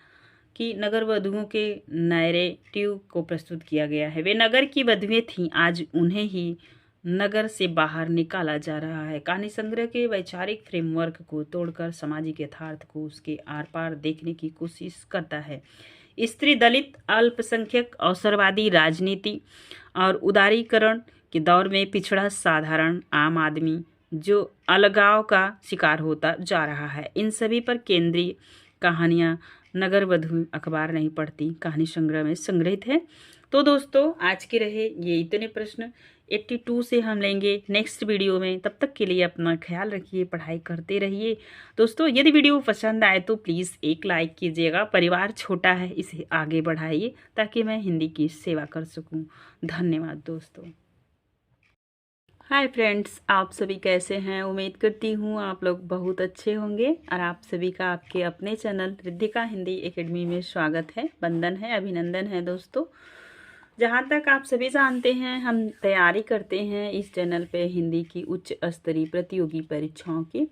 कि नगर वधुओं के नैरेटिव को प्रस्तुत किया गया है। वे नगर की वधुएं थीं, आज उन्हें ही नगर से बाहर निकाला जा रहा है। कहानी संग्रह के वैचारिक फ्रेमवर्क को तोड़कर सामाजिक यथार्थ को उसके आर पार देखने की कोशिश करता है। स्त्री, दलित, अल्पसंख्यक, अवसरवादी राजनीति और उदारीकरण के दौर में पिछड़ा साधारण आम आदमी जो अलगाव का शिकार होता जा रहा है। इन सभी पर केंद्रीय कहानियाँ नगरवधु अखबार नहीं पढ़ती कहानी संग्रह में संग्रहित है। तो दोस्तों आज के रहे ये इतने प्रश्न, 82 से हम लेंगे नेक्स्ट वीडियो में। तब तक के लिए अपना ख्याल रखिए, पढ़ाई करते रहिए। दोस्तों यदि वीडियो पसंद आए तो प्लीज़ एक लाइक कीजिएगा। परिवार छोटा है, इसे आगे बढ़ाइए ताकि मैं हिंदी की सेवा कर सकूं। धन्यवाद दोस्तों। हाय फ्रेंड्स, आप सभी कैसे हैं? उम्मीद करती हूँ आप लोग बहुत अच्छे होंगे और आप सभी का आपके अपने चैनल रिद्धिका हिंदी एकेडमी में स्वागत है, वंदन है, अभिनंदन है। दोस्तों जहाँ तक आप सभी जानते हैं हम तैयारी करते हैं इस चैनल पे हिंदी की उच्च स्तरीय प्रतियोगी परीक्षाओं की।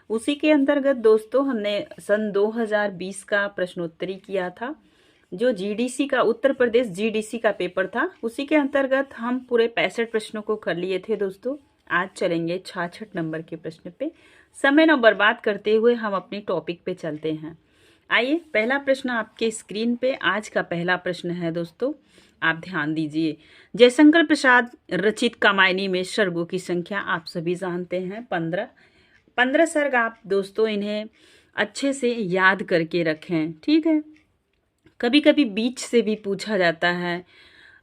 उसी के अंतर्गत दोस्तों हमने सन 2020 का प्रश्नोत्तरी किया था, जो जीडीसी का उत्तर प्रदेश जीडीसी का पेपर था। उसी के अंतर्गत हम पूरे 65 प्रश्नों को कर लिए थे दोस्तों। आज चलेंगे 66 नंबर के प्रश्न पे। समय न बर्बाद करते हुए हम अपनी टॉपिक पे चलते हैं। आइए, पहला प्रश्न आपके स्क्रीन पे आज का पहला प्रश्न है दोस्तों, आप ध्यान दीजिए। जयशंकर प्रसाद रचित कामायनी में सर्गों की संख्या आप सभी जानते हैं 15 सर्ग। आप दोस्तों इन्हें अच्छे से याद करके रखें, ठीक है। कभी कभी बीच से भी पूछा जाता है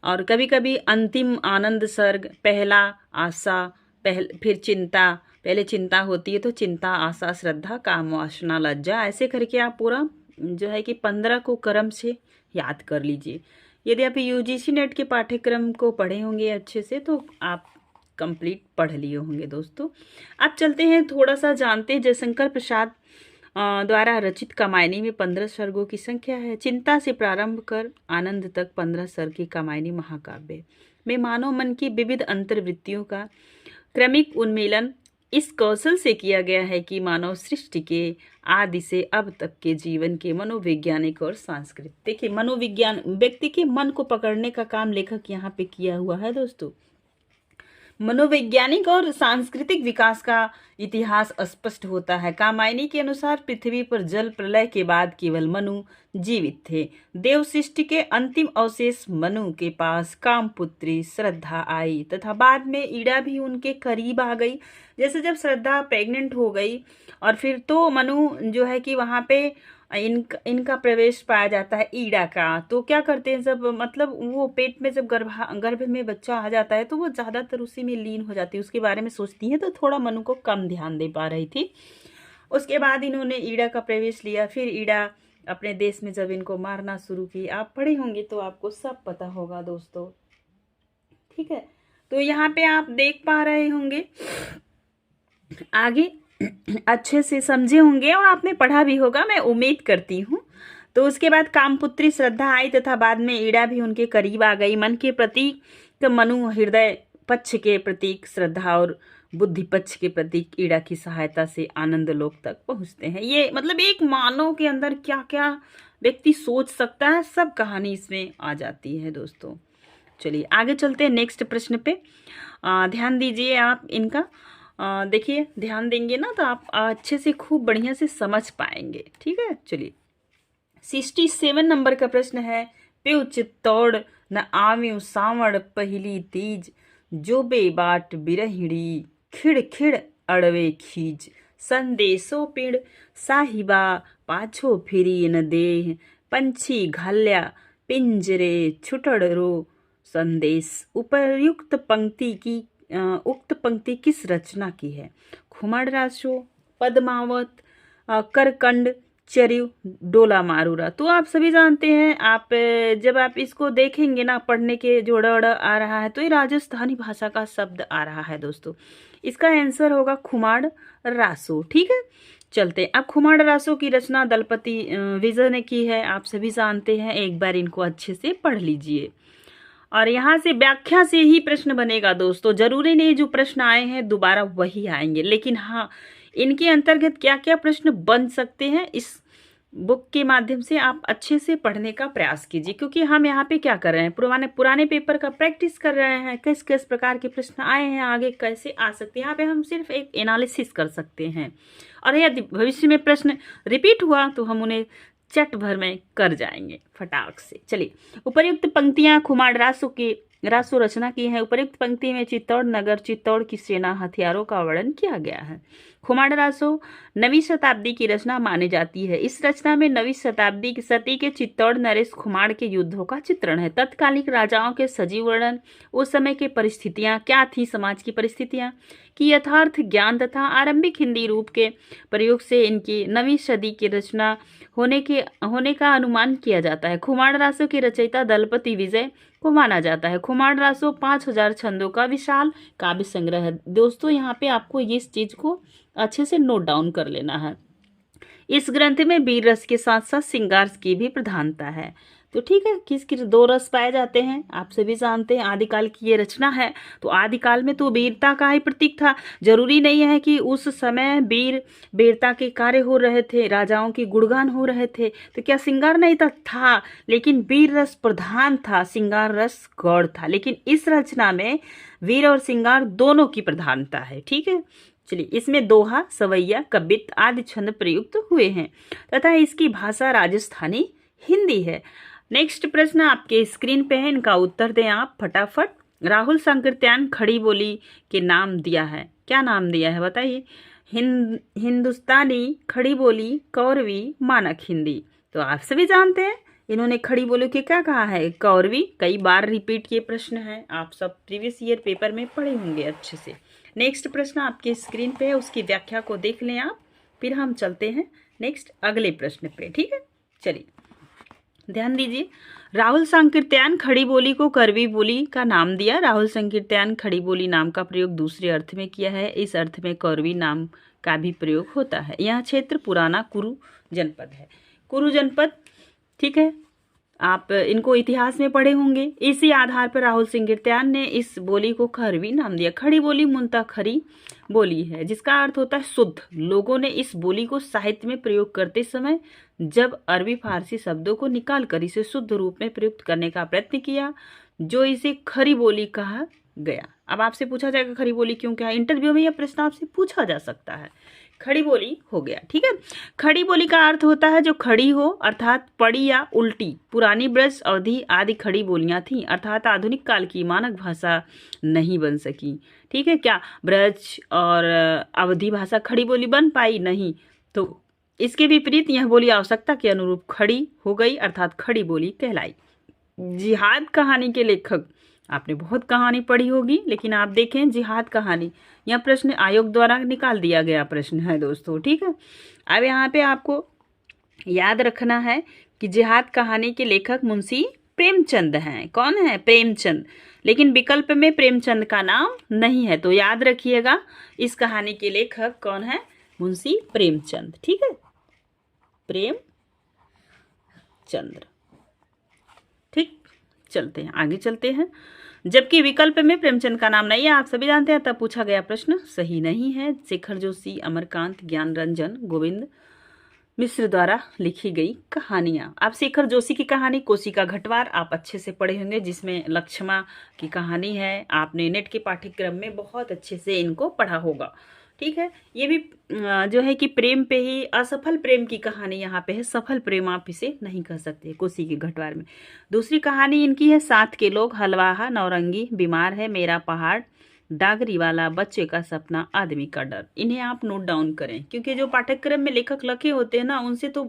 और कभी कभी अंतिम आनंद सर्ग, पहला आशा, फिर चिंता, पहले चिंता होती है तो चिंता, आशा, श्रद्धा, काम, वासना, लज्जा, ऐसे करके आप पूरा जो है कि 15 को क्रम से याद कर लीजिए। यदि आप यूजीसी नेट के पाठ्यक्रम को पढ़े होंगे अच्छे से तो आप कंप्लीट पढ़ लिए होंगे दोस्तों। अब चलते हैं, थोड़ा सा जानते हैं। जयशंकर प्रसाद द्वारा रचित कामायनी में 15 सर्गों की संख्या है। चिंता से प्रारंभ कर आनंद तक 15 सर्ग की कामायनी महाकाव्य में मानव मन की विविध अंतर्वृत्तियों का क्रमिक उन्मीलन इस कौशल से किया गया है कि मानव सृष्टि के आदि से अब तक के जीवन के मनोवैज्ञानिक और सांस्कृतिक, देखिए मनोविज्ञान, व्यक्ति के मन को पकड़ने का काम लेखक यहाँ पे किया हुआ है दोस्तों। मनोवैज्ञानिक और सांस्कृतिक विकास का इतिहास स्पष्ट होता है। कामायनी के अनुसार पृथ्वी पर जल प्रलय के बाद केवल मनु जीवित थे। देव सृष्टि के अंतिम अवशेष मनु के पास कामपुत्री श्रद्धा आई तथा बाद में ईड़ा भी उनके करीब आ गई। जैसे जब श्रद्धा प्रेग्नेंट हो गई और फिर तो मनु जो है कि वहाँ पे इनका प्रवेश पाया जाता है ईड़ा का। तो क्या करते हैं, जब मतलब वो पेट में जब गर्भ में बच्चा आ जाता है तो वो ज़्यादातर उसी में लीन हो जाती है, उसके बारे में सोचती हैं, तो थोड़ा मनु को कम ध्यान दे पा रही थी। उसके बाद इन्होंने ईड़ा का प्रवेश लिया। फिर ईड़ा अपने देश में जब इनको मारना शुरू की, आप पढ़े होंगे तो आपको सब पता होगा दोस्तों, ठीक है। तो यहाँ पे आप देख पा रहे होंगे, आगे अच्छे से समझे होंगे और आपने पढ़ा भी होगा, मैं उम्मीद करती हूँ। तो उसके बाद कामपुत्री श्रद्धा आई तथा बाद में ईड़ा भी उनके करीब आ गई। मन के प्रतीक मनु, हृदय पक्ष के प्रतीक श्रद्धा और बुद्धि पक्ष के प्रतीक ईड़ा की सहायता से आनंद लोक तक पहुँचते हैं। ये मतलब एक मानव के अंदर क्या क्या व्यक्ति सोच सकता है, सब कहानी इसमें आ जाती है दोस्तों। चलिए आगे चलते हैं नेक्स्ट प्रश्न पे। ध्यान दीजिए आप इनका, देखिए ध्यान देंगे ना तो आप अच्छे से खूब बढ़िया से समझ पाएंगे, ठीक है। चलिए 67 नंबर का प्रश्न है। प्यू चित्तौड़ न आव्यू सावण पहली तीज, जो बेबाट बिरहिड़ी खिड़ खिड़ अड़वे खीज, संदेशो पीड़ साहिबा पाछो फिरी न देह, पंछी घाल्या पिंजरे छुटड़रो संदेश। उपर्युक्त उक्त पंक्ति किस रचना की है? खुमाड़ रासो, पद्मावत, करकंड, चरिव, डोला मारूरा। तो आप सभी जानते हैं, आप जब आप इसको देखेंगे ना, पढ़ने के जोड़ा आ रहा है तो ये राजस्थानी भाषा का शब्द आ रहा है दोस्तों। इसका आंसर होगा खुमाड़ रासो, ठीक है। चलते हैं अब, खुमाड़ रासो की रचना दलपति विजय ने की है, आप सभी जानते हैं। एक बार इनको अच्छे से पढ़ लीजिए और यहाँ से व्याख्या से ही प्रश्न बनेगा दोस्तों। जरूरी नहीं जो प्रश्न आए हैं दोबारा वही आएंगे, लेकिन हाँ इनके अंतर्गत क्या क्या प्रश्न बन सकते हैं इस बुक के माध्यम से आप अच्छे से पढ़ने का प्रयास कीजिए। क्योंकि हम यहाँ पे क्या कर रहे हैं, पुराने पेपर का प्रैक्टिस कर रहे हैं, किस किस प्रकार के प्रश्न आए हैं, आगे कैसे आ सकते हैं। यहाँ पे हम सिर्फ एक एनालिसिस कर सकते हैं और यदि भविष्य में प्रश्न रिपीट हुआ तो हम उन्हें चट भर में कर जाएंगे फटाक से। चलिए, उपर्युक्त पंक्तियां खुमाड़ रासो के रासो रचना की है। उपयुक्त पंक्ति में चित्तौड़ नगर, चित्तौड़ की सेना, हथियारों का वर्णन किया गया है। खुमाड़ रासो 9वीं शताब्दी की रचना मानी जाती है। इस रचना में 9वीं शताब्दी की सदी के चित्तौड़ नरेश खुमाड़ के युद्धों का चित्रण है। तत्कालिक राजाओं के सजीव वर्णन, उस समय की परिस्थितियां क्या थी, समाज की परिस्थितियां की यथार्थ ज्ञान तथा आरंभिक हिंदी रूप के प्रयोग से इनकी 9वीं सदी की रचना होने का अनुमान किया जाता है। खुमाड़ रासो के रचयिता दलपति विजय को माना जाता है। खुमाड़ रासो 5000 छंदों का विशाल काव्य संग्रह है। दोस्तों यहाँ पे आपको इस चीज को अच्छे से नोट डाउन कर लेना है। इस ग्रंथ में वीर रस के साथ साथ श्रृंगार की भी प्रधानता है। तो ठीक है, किस किस 2 रस पाए जाते हैं आप सभी जानते हैं। आदिकाल की ये रचना है, तो आदिकाल में तो वीरता का ही प्रतीक था। जरूरी नहीं है कि उस समय वीरता के कार्य हो रहे थे, राजाओं की गुणगान हो रहे थे, तो क्या श्रृंगार नहीं था, लेकिन वीर रस प्रधान था, श्रृंगार रस गौड़ था। लेकिन इस रचना में वीर और श्रृंगार दोनों की प्रधानता है। ठीक है, चलिए, इसमें दोहा, सवैया, कबित आदि छंद प्रयुक्त हुए हैं तथा इसकी भाषा राजस्थानी हिंदी है। नेक्स्ट प्रश्न आपके स्क्रीन पे है, इनका उत्तर दें आप फटाफट। राहुल संकीर्तन खड़ी बोली के नाम दिया है, क्या नाम दिया है बताइए। हिंदुस्तानी, खड़ी बोली, कौरवी, मानक हिंदी। तो आप सभी जानते हैं इन्होंने खड़ी बोली के क्या कहा है, कौरवी। कई बार रिपीट किए प्रश्न है, आप सब प्रीवियस ईयर पेपर में पढ़े होंगे अच्छे से। नेक्स्ट प्रश्न आपके स्क्रीन पे है, उसकी व्याख्या को देख लें आप, फिर हम चलते हैं नेक्स्ट अगले प्रश्न पे। ठीक है, चलिए ध्यान दीजिए। राहुल संकीर्तन खड़ी बोली को करवी बोली का नाम दिया। राहुल संकीर्तन खड़ी बोली नाम का प्रयोग दूसरे अर्थ में किया है। इस अर्थ में कौरवी नाम का भी प्रयोग होता है। यह क्षेत्र पुराना कुरु जनपद है। कुरु जनपद, ठीक है, आप इनको इतिहास में पढ़े होंगे। इसी आधार पर राहुल संकीर्तन ने इस बोली को खरवी नाम दिया। खड़ी बोली मूलतः खरी बोली है, जिसका अर्थ होता है शुद्ध। लोगों ने इस बोली को साहित्य में प्रयोग करते समय जब अरबी फारसी शब्दों को निकालकर इसे शुद्ध रूप में प्रयुक्त करने का प्रयत्न किया, जो इसे खरी बोली कहा गया। अब आपसे पूछा जाएगा खरी बोली क्यों क्या, इंटरव्यू में यह प्रश्न आपसे पूछा जा सकता है। खड़ी बोली हो गया, ठीक है। खड़ी बोली का अर्थ होता है जो खड़ी हो, अर्थात पड़ी या उल्टी। पुरानी ब्रज अवधि आदि खड़ी बोलियां थीं, अर्थात आधुनिक काल की मानक भाषा नहीं बन सकी। ठीक है, क्या ब्रज और अवधि भाषा खड़ी बोली बन पाई? नहीं। तो इसके विपरीत यह बोली आवश्यकता के अनुरूप खड़ी हो गई, अर्थात खड़ी बोली कहलाई। जिहाद कहानी के लेखक, आपने बहुत कहानी पढ़ी होगी, लेकिन आप देखें जिहाद कहानी, यह प्रश्न आयोग द्वारा निकाल दिया गया प्रश्न है दोस्तों। ठीक है, अब यहाँ पे आपको याद रखना है कि जिहाद कहानी के लेखक मुंशी प्रेमचंद हैं। कौन है? प्रेमचंद। लेकिन विकल्प में प्रेमचंद का नाम नहीं है, तो याद रखिएगा इस कहानी के लेखक कौन है? मुंशी प्रेमचंद। ठीक है, प्रेमचंद्र। ठीक, चलते हैं आगे, चलते हैं। जबकि विकल्प में प्रेमचंद का नाम नहीं है, आप सभी जानते हैं, तब पूछा गया प्रश्न सही नहीं है। शेखर जोशी, अमरकांत, ज्ञान रंजन, गोविंद मिश्र द्वारा लिखी गई कहानियां। आप शेखर जोशी की कहानी कोशिका घटवार आप अच्छे से पढ़े होंगे, जिसमें लक्ष्मा की कहानी है। आपने नेट के पाठ्यक्रम में बहुत अच्छे से इनको पढ़ा होगा। ठीक है, ये भी जो है कि प्रेम पे ही, असफल प्रेम की कहानी यहाँ पे है, सफल प्रेम आप इसे नहीं कह सकते कोसी के घटवार में। दूसरी कहानी इनकी है साथ के लोग, हलवाहा, नौरंगी, बीमार है, मेरा पहाड़, डागरी वाला, बच्चे का सपना, आदमी का डर। इन्हें आप नोट डाउन करें, क्योंकि जो पाठ्यक्रम में लेखक लिखे होते हैं ना, उनसे तो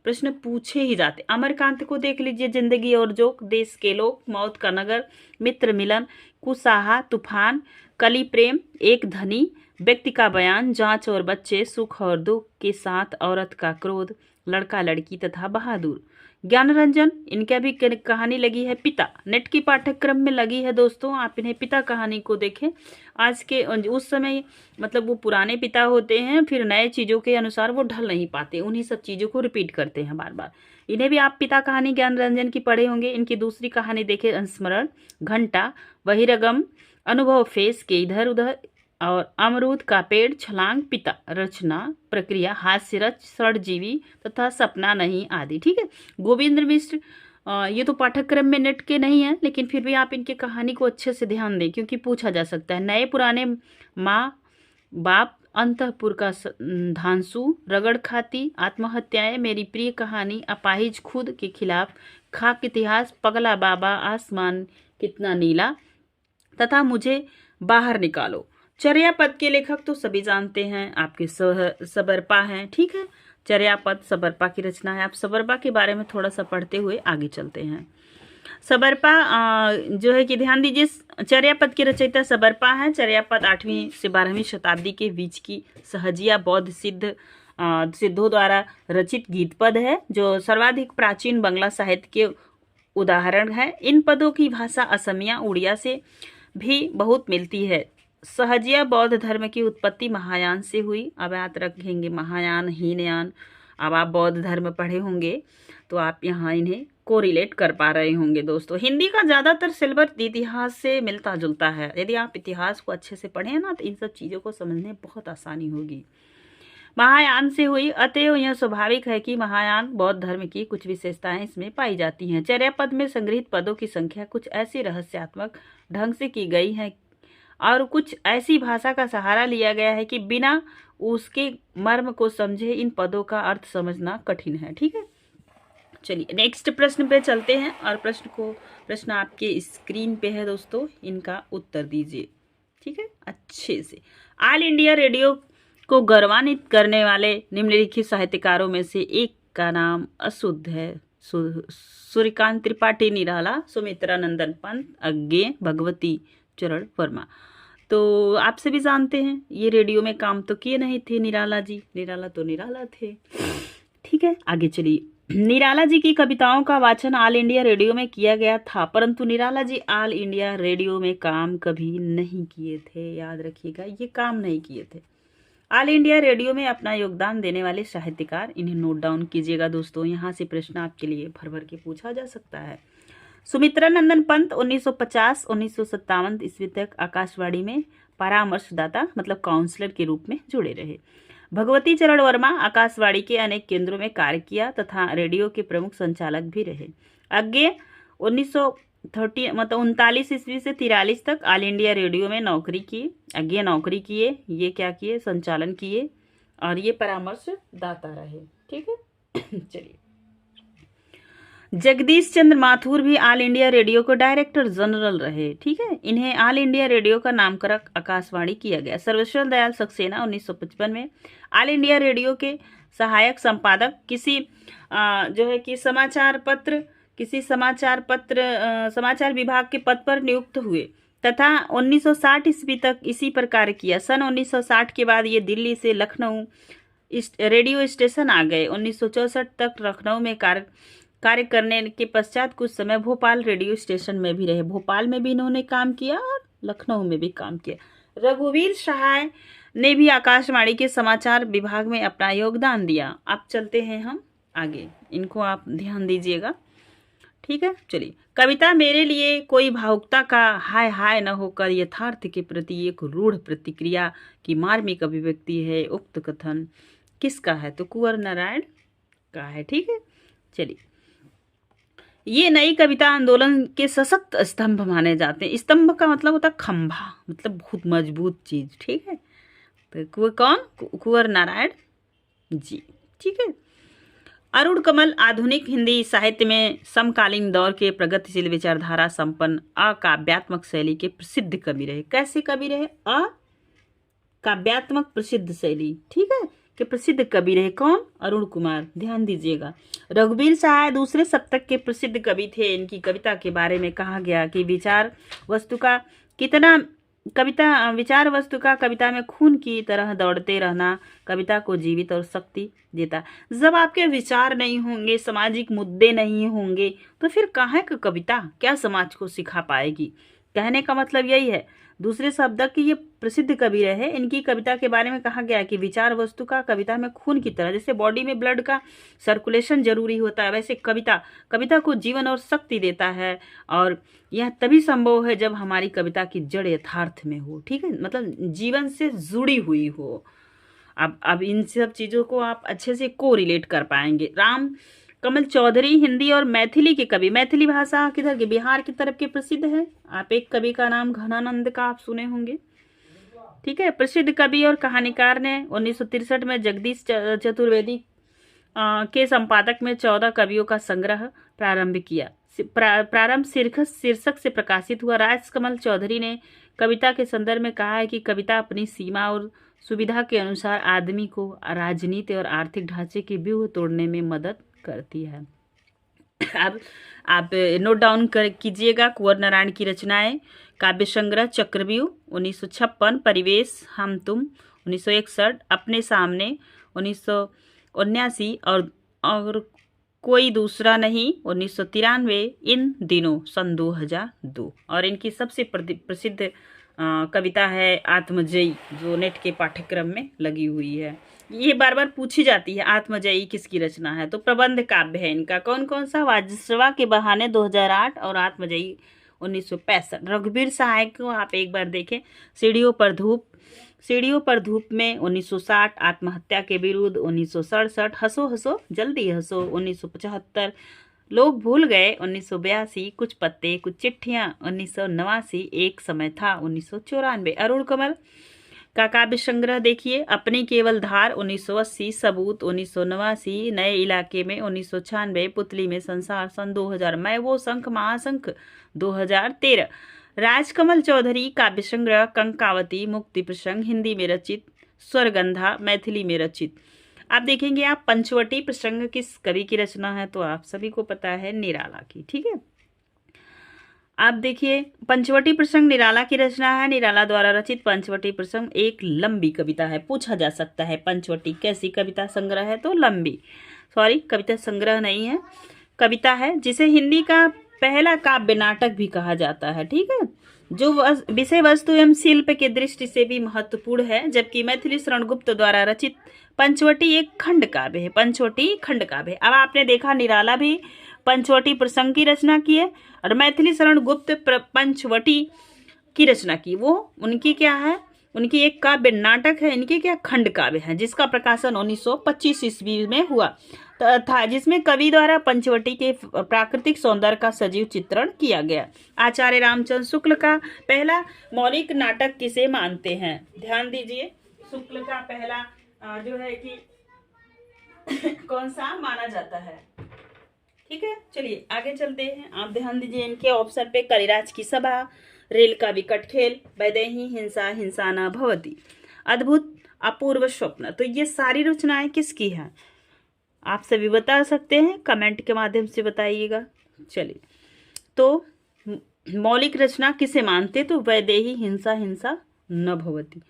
प्रश्न पूछे ही जाते। अमरकांत को देख लीजिए, जिंदगी और जोक, देश के लोग, मौत का नगर, मित्र मिलन, कुसाहा, तूफान, कली प्रेम, एक धनी, व्यक्ति का बयान, जांच और बच्चे, सुख और दुख के साथ, औरत का क्रोध, लड़का लड़की तथा बहादुर। ज्ञान रंजन, इनका भी कहानी लगी है पिता, नेट की पाठ्यक्रम में लगी है दोस्तों। आप इन्हें पिता कहानी को देखें। आज के उस समय मतलब वो पुराने पिता होते हैं, फिर नए चीज़ों के अनुसार वो ढल नहीं पाते, उन्हीं सब चीज़ों को रिपीट करते हैं बार बार। इन्हें भी आप पिता कहानी ज्ञान रंजन की पढ़े होंगे। इनकी दूसरी कहानी देखें, अनुस्मरण, घंटा, बहिरगम, अनुभव फेस के इधर उधर, और अमरूद का पेड़, छलांग, पिता, रचना प्रक्रिया, हास्य रच, सड़जीवी तथा सपना नहीं आदि। ठीक है, गोविंद मिश्र, ये तो पाठ्यक्रम में नेट के नहीं है, लेकिन फिर भी आप इनकी कहानी को अच्छे से ध्यान दें, क्योंकि पूछा जा सकता है। नए पुराने, माँ बाप, अंतःपुर का धांसू, रगड़ खाती, आत्महत्याएं, मेरी प्रिय कहानी, अपाहिज खुद के खिलाफ, खाक इतिहास, पगला बाबा, आसमान कितना नीला तथा मुझे बाहर निकालो। चर्यापद के लेखक तो सभी जानते हैं, आपके सबरपा हैं। ठीक है, चर्यापद सबरपा की रचना है। आप सबरपा के बारे में थोड़ा सा पढ़ते हुए आगे चलते हैं। सबरपा जो है कि ध्यान दीजिए, चर्यापद के रचयिता सबरपा हैं। चर्यापद 8वीं से 12वीं शताब्दी के बीच की सहजिया बौद्ध सिद्धों द्वारा रचित गीत पद है, जो सर्वाधिक प्राचीन बांग्ला साहित्य के उदाहरण है। इन पदों की भाषा असमिया उड़िया से भी बहुत मिलती है। सहजिया बौद्ध धर्म की उत्पत्ति महायान से हुई। अब याद रखेंगे महायान, हीनयान। अब आप बौद्ध धर्म पढ़े होंगे तो आप यहाँ इन्हें कोरिलेट कर पा रहे होंगे। दोस्तों, हिंदी का ज़्यादातर सिलेबस इतिहास से मिलता जुलता है। यदि आप इतिहास को अच्छे से पढ़ें ना तो इन सब चीज़ों को समझने में बहुत आसानी होगी। महायान से हुई, अतएव यह स्वाभाविक है कि महायान बौद्ध धर्म की कुछ विशेषताएं इसमें पाई जाती हैं। चर्यापद में संग्रहित पदों की संख्या कुछ ऐसी रहस्यात्मक ढंग से की गई है और कुछ ऐसी भाषा का सहारा लिया गया है कि बिना उसके मर्म को समझे इन पदों का अर्थ समझना कठिन है। ठीक है, चलिए नेक्स्ट प्रश्न पे चलते हैं और प्रश्न आपके स्क्रीन पे है दोस्तों, इनका उत्तर दीजिए। ठीक है, अच्छे से। ऑल इंडिया रेडियो को गौरवान्वित करने वाले निम्नलिखित साहित्यकारों में से एक का नाम अशुद्ध है। सूर्यकांत त्रिपाठी निराला, सुमित्रा नंदन पंत, अज्ञे, भगवती चरण वर्मा। तो आप सभी जानते हैं ये रेडियो में काम तो किए नहीं थे निराला जी, निराला तो निराला थे। ठीक है, आगे चलिए। निराला जी की कविताओं का वाचन ऑल इंडिया रेडियो में किया गया था, परंतु Nirala ji all India radio में काम कभी नहीं किए थे। याद रखिएगा, ये काम नहीं किए थे। ऑल इंडिया रेडियो में अपना योगदान देने वाले साहित्यकार, इन्हें नोट डाउन कीजिएगा दोस्तों, यहाँ से प्रश्न आपके लिए भर भर के पूछा जा सकता है। सुमित्रा नंदन पंत 1950-1957 ईस्वी तक आकाशवाणी में परामर्शदाता मतलब काउंसलर के रूप में जुड़े रहे। भगवती चरण वर्मा आकाशवाणी के अनेक केंद्रों में कार्य किया तथा रेडियो के प्रमुख संचालक भी रहे। अज्ञे 1939 ईस्वी से 43 तक ऑल इंडिया रेडियो में नौकरी की। अज्ञे नौकरी किए, ये क्या किए, संचालन किए और ये परामर्शदाता रहे। ठीक है, चलिए। जगदीश चंद्र माथुर भी ऑल इंडिया रेडियो को डायरेक्टर जनरल रहे। ठीक है, इन्हें ऑल इंडिया रेडियो का नामकरण आकाशवाणी किया गया। सर्वेश्वर दयाल सक्सेना 1955 में ऑल इंडिया रेडियो के सहायक संपादक जो है कि समाचार विभाग के पद पर नियुक्त हुए तथा 1960 ईस्वी तक इसी पर कार्य किया। सन 1960 के बाद ये दिल्ली से लखनऊ रेडियो स्टेशन आ गए। 1964 तक लखनऊ में कार्य करने के पश्चात कुछ समय भोपाल रेडियो स्टेशन में भी रहे। भोपाल में भी इन्होंने काम किया और लखनऊ में भी काम किया। रघुवीर सहाय ने भी आकाशवाणी के समाचार विभाग में अपना योगदान दिया। अब चलते हैं हम आगे, इनको आप ध्यान दीजिएगा। ठीक है, चलिए। कविता मेरे लिए कोई भावुकता का हाय हाय न होकर यथार्थ के प्रति एक रूढ़ प्रतिक्रिया की मार्मिक अभिव्यक्ति है। उक्त कथन किसका है? तो कुंवर नारायण का है। ठीक है, चलिए। ये नई कविता आंदोलन के सशक्त स्तंभ माने जाते हैं। स्तंभ का मतलब होता है खंभा, मतलब बहुत मजबूत चीज। ठीक है, तो कौन? कुंवर नारायण जी। ठीक है। अरुण कमल आधुनिक हिंदी साहित्य में समकालीन दौर के प्रगतिशील विचारधारा संपन्न अकाव्यात्मक शैली के प्रसिद्ध कवि रहे। कैसे कवि रहे? अकाव्यात्मक प्रसिद्ध शैली, ठीक है, के प्रसिद्ध कवि रहे। कौन? अरुण कुमार। ध्यान दीजिएगा। रघुवीर सहाय दूसरे शतक के प्रसिद्ध कवि थे। इनकी कविता के बारे में कहा गया कि विचार वस्तु का कविता में खून की तरह दौड़ते रहना कविता को जीवित और शक्ति देता। जब आपके विचार नहीं होंगे, सामाजिक मुद्दे नहीं होंगे, तो फिर काहे की कविता क्या समाज को सिखा पाएगी? कहने का मतलब यही है। दूसरे शब्द कि ये प्रसिद्ध कवि रहे। इनकी कविता के बारे में कहा गया कि विचार वस्तु का कविता में खून की तरह, जैसे बॉडी में ब्लड का सर्कुलेशन जरूरी होता है, वैसे कविता को जीवन और शक्ति देता है। और यह तभी संभव है जब हमारी कविता की जड़ यथार्थ में हो। ठीक है, मतलब जीवन से जुड़ी हुई हो। अब इन सब चीजों को आप अच्छे से को रिलेट कर पाएंगे। राम कमल चौधरी हिंदी और मैथिली के कवि। मैथिली भाषा किधर के? बिहार की तरफ के प्रसिद्ध है। आप एक कवि का नाम घनानंद का आप सुने होंगे। ठीक है, प्रसिद्ध कवि और कहानीकार ने 1963 में जगदीश चतुर्वेदी के संपादक में 14 कवियों का संग्रह प्रारंभ किया। प्रारंभ शीर्षक से प्रकाशित हुआ। राजकमल चौधरी ने कविता के संदर्भ में कहा है कि कविता अपनी सीमा और सुविधा के अनुसार आदमी को राजनीति और आर्थिक ढांचे के व्यूह तोड़ने में मदद करती है। अब आप नोट डाउन कीजिएगा कुंवर नारायण की रचनाएं। काव्य संग्रह चक्रव्यूह 1956, परिवेश हम तुम 1961, अपने सामने 1979 और कोई दूसरा नहीं 1993, इन दिनों सन 2002। और इनकी सबसे प्रसिद्ध कविता है आत्मजयी, जो नेट के पाठ्यक्रम में लगी हुई है। ये बार बार पूछी जाती है आत्मजयी किसकी रचना है, तो प्रबंध काव्य है इनका। कौन कौन सा? वाजसवा के बहाने 2008 और आत्मजयी 1965। रघुवीर सहाय को आप एक बार देखें। सीढ़ियों पर धूप में 1960, आत्महत्या के विरुद्ध 1967, हंसो हंसो जल्दी हंसो 1975, लोग भूल गए 1982, कुछ पत्ते कुछ चिट्ठियां 1989, एक समय था 1994। अरुण कमल का काव्य संग्रह देखिए। अपनी केवल धार 1980, सबूत 1989, नए इलाके में 1996, पुतली में संसार सन 2000, मैं वो शंख महाशंख 2013। राजकमल चौधरी काव्य संग्रह कंकावती, मुक्ति प्रसंग हिंदी में रचित, स्वरगंधा मैथिली में रचित। आप देखेंगे आप पंचवटी प्रसंग किस कवि की रचना है, तो आप सभी को पता है निराला की। ठीक है, आप देखिए पंचवटी प्रसंग निराला की रचना है। निराला द्वारा रचित पंचवटी प्रसंग एक लंबी कविता है। पूछा जा सकता है पंचवटी कैसी कविता संग्रह है, तो लंबी, सॉरी कविता संग्रह नहीं है, कविता है, जिसे हिंदी का पहला काव्य नाटक भी कहा जाता है। ठीक है, जो विषय वस्तु एवं शिल्प के दृष्टि से भी महत्वपूर्ण है, जबकि मैथिली शरण गुप्त द्वारा रचित पंचवटी एक खंड काव्य है। पंचवटी खंड काव्य। अब आपने देखा निराला भी पंचवटी प्रसंग की रचना की है और मैथिली शरण गुप्त पंचवटी की रचना की। वो उनकी क्या है, उनकी एक काव्य नाटक है, इनके क्या खंड काव्य है, जिसका प्रकाशन 1925 ईस्वी में हुआ था, जिसमें कवि द्वारा पंचवटी के प्राकृतिक सौंदर्य का सजीव चित्रण किया गया। आचार्य रामचंद्र शुक्ल का पहला मौलिक नाटक किसे मानते हैं? ध्यान दीजिए, शुक्ल का पहला जो है कि कौन सा माना जाता है। ठीक है, चलिए आगे चलते हैं। आप ध्यान दीजिए इनके ऑप्शन पे। कलिराज की सभा, रेल का विकट खेल, वैदेही हिंसा हिंसा न भवती, अद्भुत अपूर्व स्वप्न। तो ये सारी रचनाएं किसकी हैं? आप सभी बता सकते हैं, कमेंट के माध्यम से बताइएगा। चलिए, तो मौलिक रचना किसे मानते? तो वैदेही हिंसा हिंसा न भवती।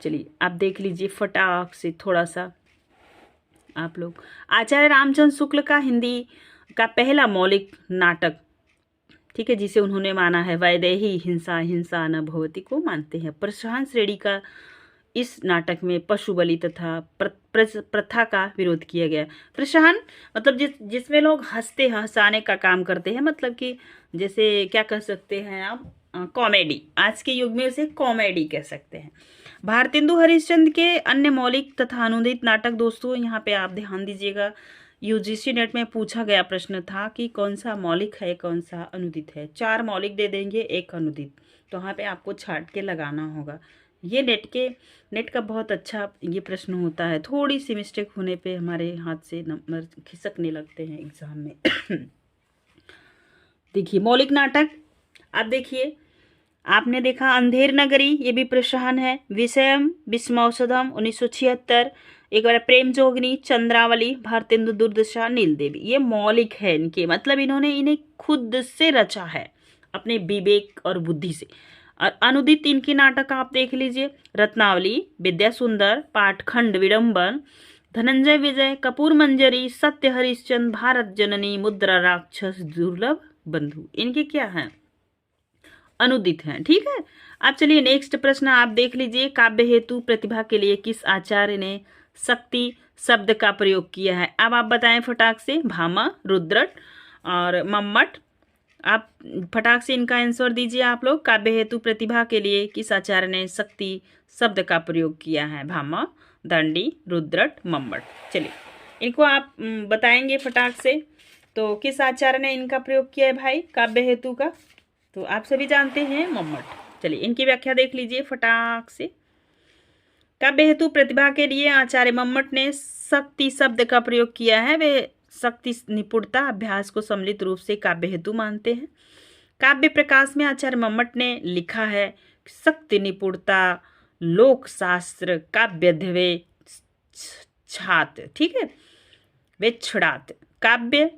चलिए आप देख लीजिए फटाक से थोड़ा सा आप लोग। आचार्य रामचंद्र शुक्ल का हिंदी का पहला मौलिक नाटक, ठीक है, जिसे उन्होंने माना है वैदेही हिंसा हिंसा न भवती को मानते हैं। प्रशांत श्रेणी का इस नाटक में पशु बलि तथा प्रथा का विरोध किया गया। प्रशांत मतलब जिसमें लोग हंसाने का काम करते हैं, मतलब कि जैसे क्या कह सकते हैं आप, कॉमेडी। आज के युग में उसे कॉमेडी कह सकते हैं। भारतेंदु हरिश्चंद्र के अन्य मौलिक तथा अनुदित नाटक, दोस्तों यहाँ पे आप ध्यान दीजिएगा, यूजीसी नेट में पूछा गया प्रश्न था कि कौन सा मौलिक है कौन सा अनुदित है। 4 मौलिक दे देंगे, 1 अनुदित, तो वहाँ पे आपको छाट के लगाना होगा। ये नेट का बहुत अच्छा ये प्रश्न होता है। थोड़ी सी मिस्टेक होने पे हमारे हाथ से नंबर खिसकने लगते हैं एग्जाम में। देखिए मौलिक नाटक, आप देखिए, आपने देखा अंधेर नगरी, ये भी प्रशान है। विषयम विस्मौषधम 1976। एक बार प्रेम जोगनी, चंद्रावली, भारतेंदु दुर्दशा, नील देवी। ये मौलिक है इनके, मतलब इन्होंने इन्हें खुद से रचा है अपने विवेक और बुद्धि से। और अनुदित इनके नाटक आप देख लीजिए, रत्नावली, विद्या सुंदर, पाठखंड, विडम्बन, धनंजय विजय, कपूर मंजरी, सत्य हरिश्चंद्र, भारत जननी, मुद्रा राक्षस, दुर्लभ बंधु, इनके क्या हैं? अनुदित हैं। ठीक है, अब चलिए नेक्स्ट प्रश्न आप देख लीजिए। काव्य हेतु प्रतिभा के लिए किस आचार्य ने शक्ति शब्द का प्रयोग किया है? अब आप बताएं फटाक से। भामा, रुद्रट और मम्मट। आप फटाक से इनका आंसर दीजिए आप लोग। काव्य हेतु प्रतिभा के लिए किस आचार्य ने शक्ति शब्द का प्रयोग किया है? भामा, दंडी, रुद्रट, मम्मट। चलिए इनको आप बताएंगे फटाक से। तो किस आचार्य ने इनका प्रयोग किया है भाई काव्य हेतु का? तो आप सभी जानते हैं मम्मट। चलिए इनकी व्याख्या देख लीजिए फटाक से। काव्य हेतु प्रतिभा के लिए आचार्य मम्मट ने शक्ति शब्द का प्रयोग किया है। वे शक्ति निपुणता अभ्यास को सम्मिलित रूप से काव्य हेतु मानते हैं। काव्य प्रकाश में आचार्य मम्मट ने लिखा है शक्ति निपुणता लोक शास्त्र काव्यध्वे छात, ठीक है, वेक्षणात् काव्य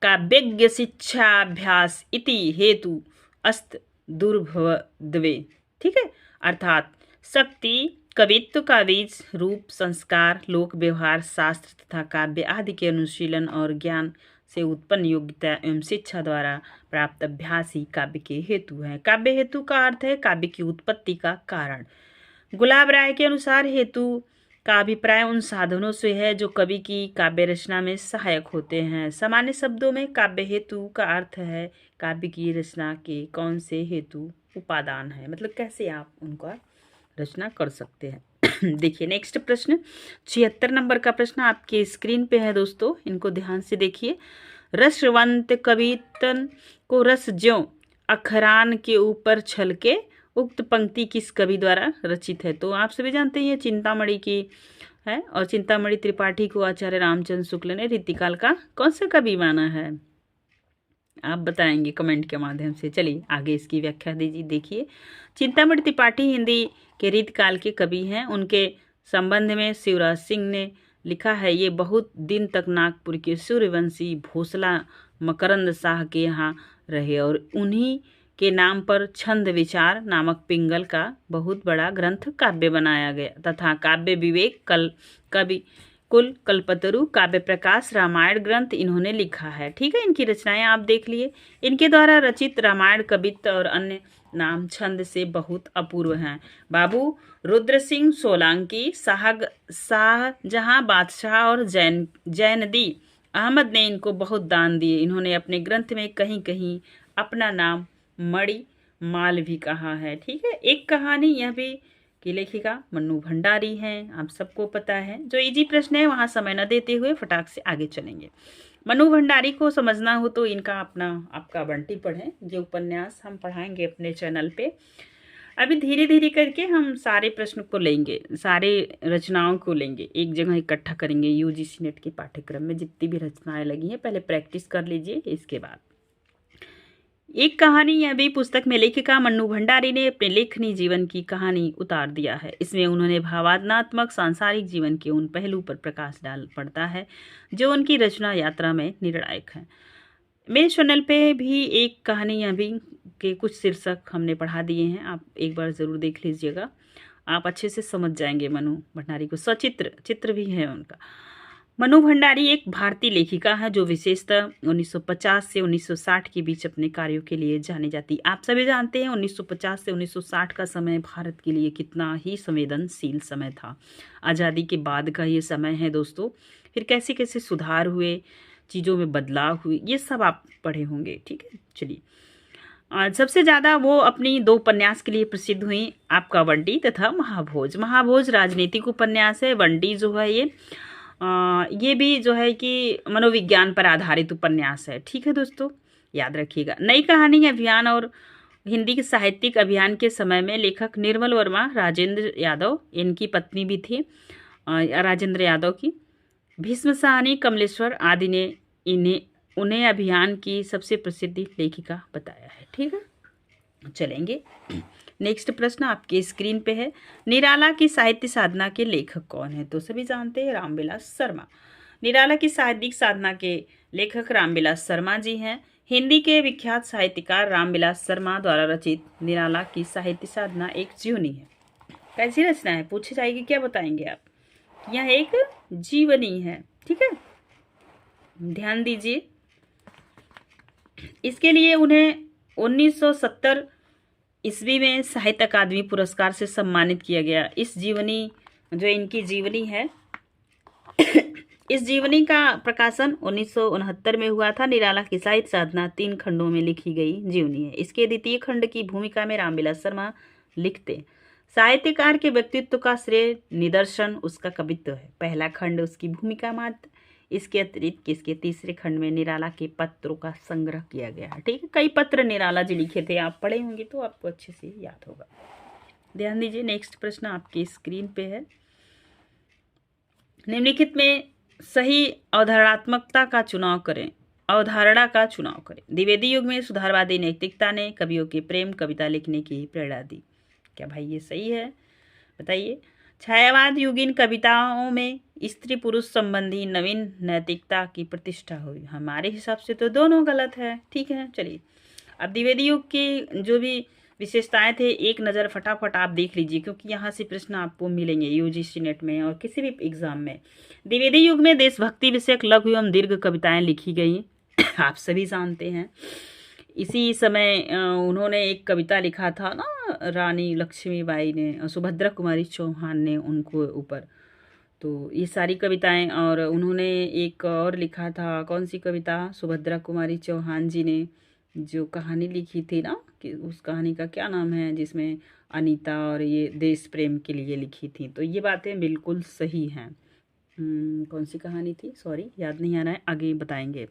काव्यज्ञ शिक्षाभ्यास इति हेतु अस्त दुर्भवद्वे, ठीक है, अर्थात शक्ति कवित्व का बीज रूप संस्कार लोक व्यवहार शास्त्र तथा काव्य आदि के अनुशीलन और ज्ञान से उत्पन्न योग्यता एवं शिक्षा द्वारा प्राप्त अभ्यास ही काव्य के हेतु है। काव्य हेतु का अर्थ है काव्य की उत्पत्ति का कारण। गुलाब राय के अनुसार हेतु का अभिप्राय उन साधनों से है जो कवि की काव्य रचना में सहायक होते हैं। सामान्य शब्दों में काव्य हेतु का अर्थ है काव्य की रचना के कौन से हेतु उपादान है, मतलब कैसे आप उनका रचना कर सकते हैं। देखिए नेक्स्ट प्रश्न 76 नंबर का प्रश्न आपके स्क्रीन पे है दोस्तों, इनको ध्यान से देखिए। रसवंत कवितन को रस ज्यों अखरान के ऊपर छलके उक्त पंक्ति किस कवि द्वारा रचित है? तो आप सभी जानते हैं ये चिंतामणि की है और चिंतामणि त्रिपाठी को आचार्य रामचंद्र शुक्ल ने रीतिकाल का कौन सा कवि माना है? आप बताएंगे कमेंट के माध्यम से। चलिए आगे इसकी व्याख्या दीजिए। देखिए चिंतामणि त्रिपाठी हिंदी के रीतकाल के कवि हैं। उनके संबंध में शिवराज सिंह ने लिखा है ये बहुत दिन तक नागपुर के सूर्यवंशी भोसला मकरंद शाह के यहाँ रहे और उन्हीं के नाम पर छंद विचार नामक पिंगल का बहुत बड़ा ग्रंथ काव्य बनाया गया तथा काव्य विवेक कवि कुल कल्पतरु काव्य प्रकाश रामायण ग्रंथ इन्होंने लिखा है, ठीक है। इनकी रचनाएं आप देख लिए। इनके द्वारा रचित रामायण कवित्व और अन्य नाम छंद से बहुत अपूर्व हैं। बाबू रुद्र सिंह सोलंकी शाहजहां बादशाह और जैनदी अहमद ने इनको बहुत दान दिए। इन्होंने अपने ग्रंथ में कहीं कहीं अपना नाम मणि माल भी कहा है, ठीक है। एक कहानी यह भी की लेखिका मन्नू भंडारी हैं, आप सबको पता है। जो इजी प्रश्न है वहाँ समय न देते हुए फटाक से आगे चलेंगे। मन्नू भंडारी को समझना हो तो इनका अपना आपका बंटी पढ़ें, ये उपन्यास हम पढ़ाएंगे अपने चैनल पे। अभी धीरे धीरे करके हम सारे प्रश्न को लेंगे, सारे रचनाओं को लेंगे, एक जगह इकट्ठा करेंगे। यूजीसी नेट के पाठ्यक्रम में जितनी भी रचनाएं लगी हैं पहले प्रैक्टिस कर लीजिए, इसके बाद एक कहानी यह भी पुस्तक में लेखिका मन्नू भंडारी ने अपने लेखनी जीवन की कहानी उतार दिया है। इसमें उन्होंने भावनात्मक सांसारिक जीवन के उन पहलू पर प्रकाश डाल पड़ता है जो उनकी रचना यात्रा में निर्णायक है। मेरे चैनल पे भी एक कहानी यह भी के कुछ शीर्षक हमने पढ़ा दिए हैं, आप एक बार ज़रूर देख लीजिएगा, आप अच्छे से समझ जाएंगे मन्नू भंडारी को। सचित्र चित्र भी है उनका। मन्नू भंडारी एक भारतीय लेखिका है जो विशेषतः 1950 से 1960 के बीच अपने कार्यों के लिए जानी जाती। आप सभी जानते हैं 1950 से 1960 का समय भारत के लिए कितना ही संवेदनशील समय था। आज़ादी के बाद का ये समय है दोस्तों। फिर कैसे कैसे सुधार हुए, चीज़ों में बदलाव हुए, ये सब आप पढ़े होंगे, ठीक है। चलिए सबसे ज़्यादा वो अपनी 2 उपन्यास के लिए प्रसिद्ध हुई, आपका वंडी तथा महाभोज। महाभोज राजनीतिक उपन्यास है, वंडी जो है ये भी जो है कि मनोविज्ञान पर आधारित उपन्यास है, ठीक है दोस्तों, याद रखिएगा। नई कहानी अभियान और हिंदी के साहित्यिक अभियान के समय में लेखक निर्मल वर्मा, राजेंद्र यादव, इनकी पत्नी भी थी राजेंद्र यादव की, भीष्म साहनी, कमलेश्वर आदि ने उन्हें अभियान की सबसे प्रसिद्ध लेखिका बताया है, ठीक है। चलेंगे नेक्स्ट प्रश्न आपके स्क्रीन पे है। निराला की साहित्य साधना के लेखक कौन है? तो सभी जानते हैं रामविलास शर्मा। निराला की साहित्यिक साधना के लेखक रामविलास शर्मा जी हैं। हिंदी के विख्यात साहित्यकार रामविलास शर्मा द्वारा रचित निराला की साहित्य साधना एक जीवनी है। कैसी रचना है पूछी जाएगी, क्या बताएंगे आप? यह एक जीवनी है, ठीक है, ध्यान दीजिए। इसके लिए उन्हें 1970 ईस्वी में साहित्य अकादमी पुरस्कार से सम्मानित किया गया। इस जीवनी जो इनकी जीवनी है इस जीवनी का प्रकाशन 1969 में हुआ था। निराला की साहित्य साधना 3 खंडों में लिखी गई जीवनी है। इसके द्वितीय खंड की भूमिका में रामविलास शर्मा लिखते। साहित्यकार के व्यक्तित्व का श्रेय निदर्शन उसका कवित्व है। पहला खंड उसकी भूमिका मात्र, इसके अतिरिक्त इसके तीसरे खंड में निराला के पत्रों का संग्रह किया गया है, ठीक है। कई पत्र निराला जी लिखे थे, आप पढ़े होंगे तो आपको अच्छे से याद होगा। ध्यान दीजिए नेक्स्ट प्रश्न आपके स्क्रीन पे है। निम्नलिखित में सही अवधारणात्मकता का चुनाव करें, अवधारणा का चुनाव करें। द्विवेदी युग में सुधारवादी नैतिकता ने कवियों के प्रेम कविता लिखने की प्रेरणा दी। क्या भाई ये सही है? बताइए। छायावाद युगीन कविताओं में स्त्री पुरुष संबंधी नवीन नैतिकता की प्रतिष्ठा हुई। हमारे हिसाब से तो दोनों गलत है। ठीक है, चलिए अब द्विवेदी युग की जो भी विशेषताएं थे एक नज़र फटाफट आप देख लीजिए, क्योंकि यहाँ से प्रश्न आपको मिलेंगे यूजीसी नेट में और किसी भी एग्जाम में। द्विवेदी युग में देशभक्ति विषयक लघु एवं दीर्घ कविताएं लिखी गई। आप सभी जानते हैं इसी समय उन्होंने एक कविता लिखा था ना, रानी लक्ष्मीबाई ने, सुभद्रा कुमारी चौहान ने उनको ऊपर। तो ये सारी कविताएं, और उन्होंने एक और लिखा था, कौन सी कविता, सुभद्रा कुमारी चौहान जी ने जो कहानी लिखी थी ना, कि उस कहानी का क्या नाम है, जिसमें अनीता और ये देश प्रेम के लिए लिखी थी। तो ये बातें बिल्कुल सही हैं। कौन सी कहानी थी, सॉरी याद नहीं आ रहा है, आगे बताएंगे।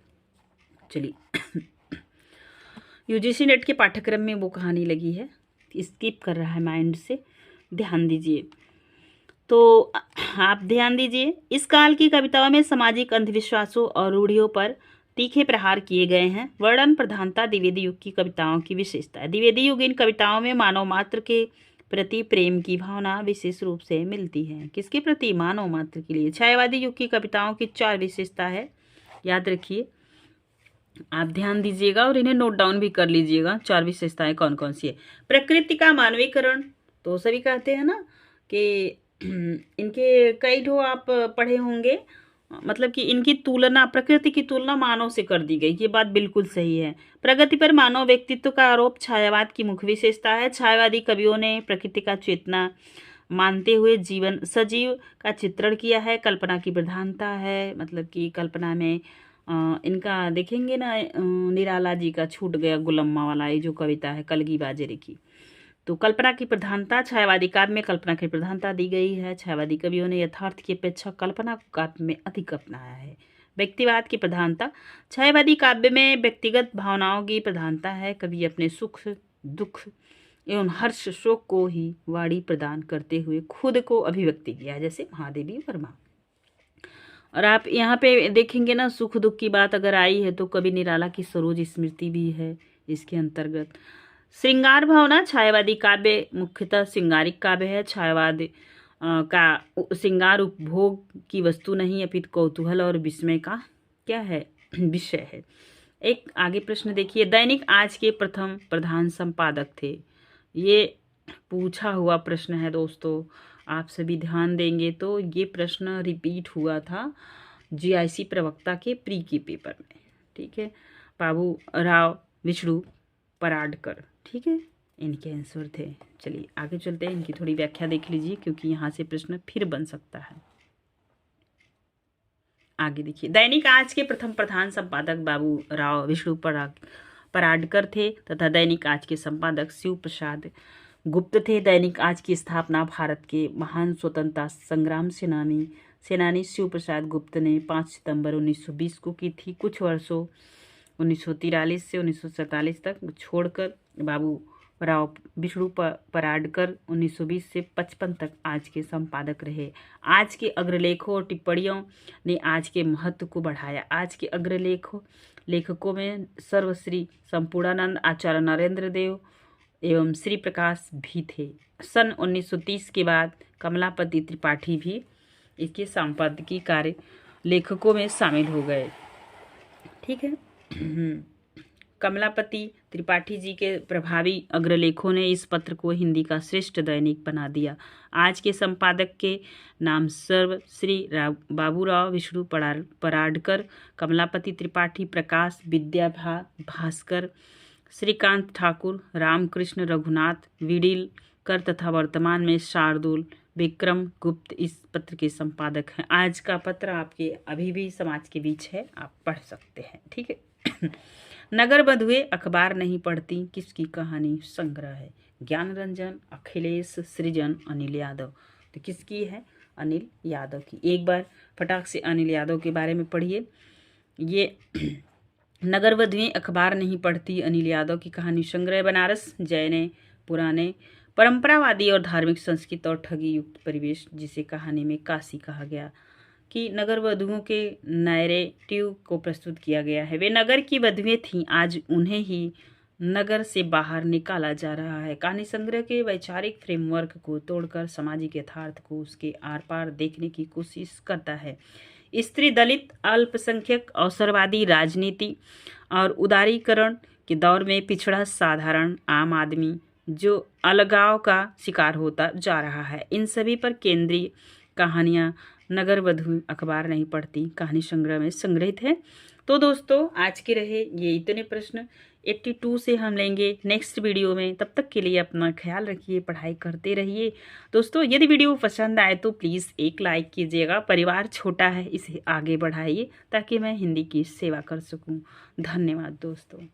चलिए यूजीसी नेट के पाठ्यक्रम में वो कहानी लगी है, स्किप कर रहा है माइंड से, ध्यान दीजिए। तो आप ध्यान दीजिए, इस काल की कविताओं में सामाजिक अंधविश्वासों और रूढ़ियों पर तीखे प्रहार किए गए हैं। वर्णन प्रधानता द्विवेदी युग की कविताओं की विशेषता है। द्विवेदी युग इन कविताओं में मानव मात्र के प्रति प्रेम की भावना विशेष रूप से मिलती है। किसके प्रति? मानव मात्र के लिए। छायावादी युग की कविताओं की 4 विशेषता है, याद रखिए, आप ध्यान दीजिएगा और इन्हें नोट डाउन भी कर लीजिएगा। 4 विशेषताएं कौन कौन सी है। प्रकृति का मानवीकरण, तो सभी कहते हैं ना कि इनके कई ठो आप पढ़े होंगे, मतलब कि इनकी तुलना, प्रकृति की तुलना मानव से कर दी गई, ये बात बिल्कुल सही है। प्रगति पर मानव व्यक्तित्व का आरोप छायावाद की मुख्य विशेषता है। छायावादी कवियों ने प्रकृति का चेतना मानते हुए जीवन सजीव का चित्रण किया है। कल्पना की प्रधानता है, मतलब कि कल्पना में इनका देखेंगे ना, निराला जी का छूट गया गुलम्मा वाला ये जो कविता है कलगी बाजरे की, तो कल्पना की प्रधानता, छायावादी काव्य में कल्पना की प्रधानता दी गई है। छायावादी कवियों ने यथार्थ की अपेक्षा कल्पना को काव्य में अधिक अपनाया है। व्यक्तिवाद की प्रधानता, छायावादी काव्य में व्यक्तिगत भावनाओं की प्रधानता है। कवि अपने सुख दुख एवं हर्ष शोक को ही वाणी प्रदान करते हुए खुद को अभिव्यक्ति किया, जैसे महादेवी वर्मा। और आप यहाँ पे देखेंगे ना, सुख दुख की बात अगर आई है तो कवि निराला की सरोज स्मृति भी है इसके अंतर्गत। श्रृंगार भावना, छायावादी काव्य मुख्यतः श्रृंगारिक काव्य है। छायावाद का श्रृंगार उपभोग की वस्तु नहीं, अपितु कौतूहल और विस्मय का क्या है, विषय है। एक आगे प्रश्न देखिए, दैनिक आज के प्रथम प्रधान संपादक थे। ये पूछा हुआ प्रश्न है दोस्तों, आप सभी ध्यान देंगे तो ये प्रश्न रिपीट हुआ था जीआईसी प्रवक्ता के प्री के पेपर में। ठीक है, बाबू राव विष्णु पराडकर, ठीक है, इनके आंसर थे। चलिए आगे चलते हैं, इनकी थोड़ी व्याख्या देख लीजिए, क्योंकि यहाँ से प्रश्न फिर बन सकता है। आगे देखिए, दैनिक आज के प्रथम प्रधान संपादक बाबू राव विष्णु पराडकर थे तथा दैनिक आज के संपादक शिव प्रसाद गुप्त थे। दैनिक आज की स्थापना भारत के महान स्वतंत्रता संग्राम सेनानी शिव प्रसाद गुप्त ने 5 सितंबर 1920 को की थी। कुछ वर्षों 1943 से 1947 तक छोड़कर बाबू राव विष्णु पराडकर 1920 से 55 तक आज के संपादक रहे। आज के अग्रलेखों और टिप्पणियों ने आज के महत्व को बढ़ाया। आज के लेखकों में सर्वश्री संपूर्णानंद, आचार्य नरेंद्र देव एवं श्री प्रकाश भी थे। सन 1930 के बाद कमलापति त्रिपाठी भी इसके संपादकीय कार्य लेखकों में शामिल हो गए। ठीक है, कमलापति त्रिपाठी जी के प्रभावी अग्रलेखों ने इस पत्र को हिंदी का श्रेष्ठ दैनिक बना दिया। आज के संपादक के नाम सर्व श्री बाबूराव विष्णु पराडकर, कमलापति त्रिपाठी, प्रकाश विद्या भास्कर, श्रीकांत ठाकुर, रामकृष्ण रघुनाथ विडिलकर तथा वर्तमान में शार्दुल विक्रम गुप्त इस पत्र के संपादक हैं। आज का पत्र आपके अभी भी समाज के बीच है, आप पढ़ सकते हैं। ठीक है, नगर बधुए अखबार नहीं पढ़ती किसकी कहानी संग्रह है। ज्ञान रंजन, अखिलेश सृजन, अनिल यादव। तो किसकी है? अनिल यादव की। एक बार फटाक से अनिल यादव के बारे में पढ़िए। ये नगर वधुएं अखबार नहीं पढ़ती अनिल यादव की कहानी संग्रह बनारस जैने पुराने परंपरावादी और धार्मिक संस्कृत और ठगी युक्त परिवेश, जिसे कहानी में काशी कहा गया, कि नगर वधुओं के नैरेटिव को प्रस्तुत किया गया है। वे नगर की वधुएं थीं, आज उन्हें ही नगर से बाहर निकाला जा रहा है। कहानी संग्रह के वैचारिक फ्रेमवर्क को तोड़कर सामाजिक यथार्थ को उसके आर पार देखने की कोशिश करता है। स्त्री, दलित, अल्पसंख्यक, अवसरवादी राजनीति और उदारीकरण के दौर में पिछड़ा साधारण आम आदमी जो अलगाव का शिकार होता जा रहा है, इन सभी पर केंद्रीय कहानियाँ नगर वधु अखबार नहीं पढ़ती कहानी संग्रह में संग्रहित है। तो दोस्तों, आज के रहे ये इतने प्रश्न। 82 से हम लेंगे नेक्स्ट वीडियो में। तब तक के लिए अपना ख्याल रखिए, पढ़ाई करते रहिए। दोस्तों, यदि वीडियो पसंद आए तो प्लीज़ एक लाइक कीजिएगा। परिवार छोटा है, इसे आगे बढ़ाइए ताकि मैं हिंदी की सेवा कर सकूं। धन्यवाद दोस्तों।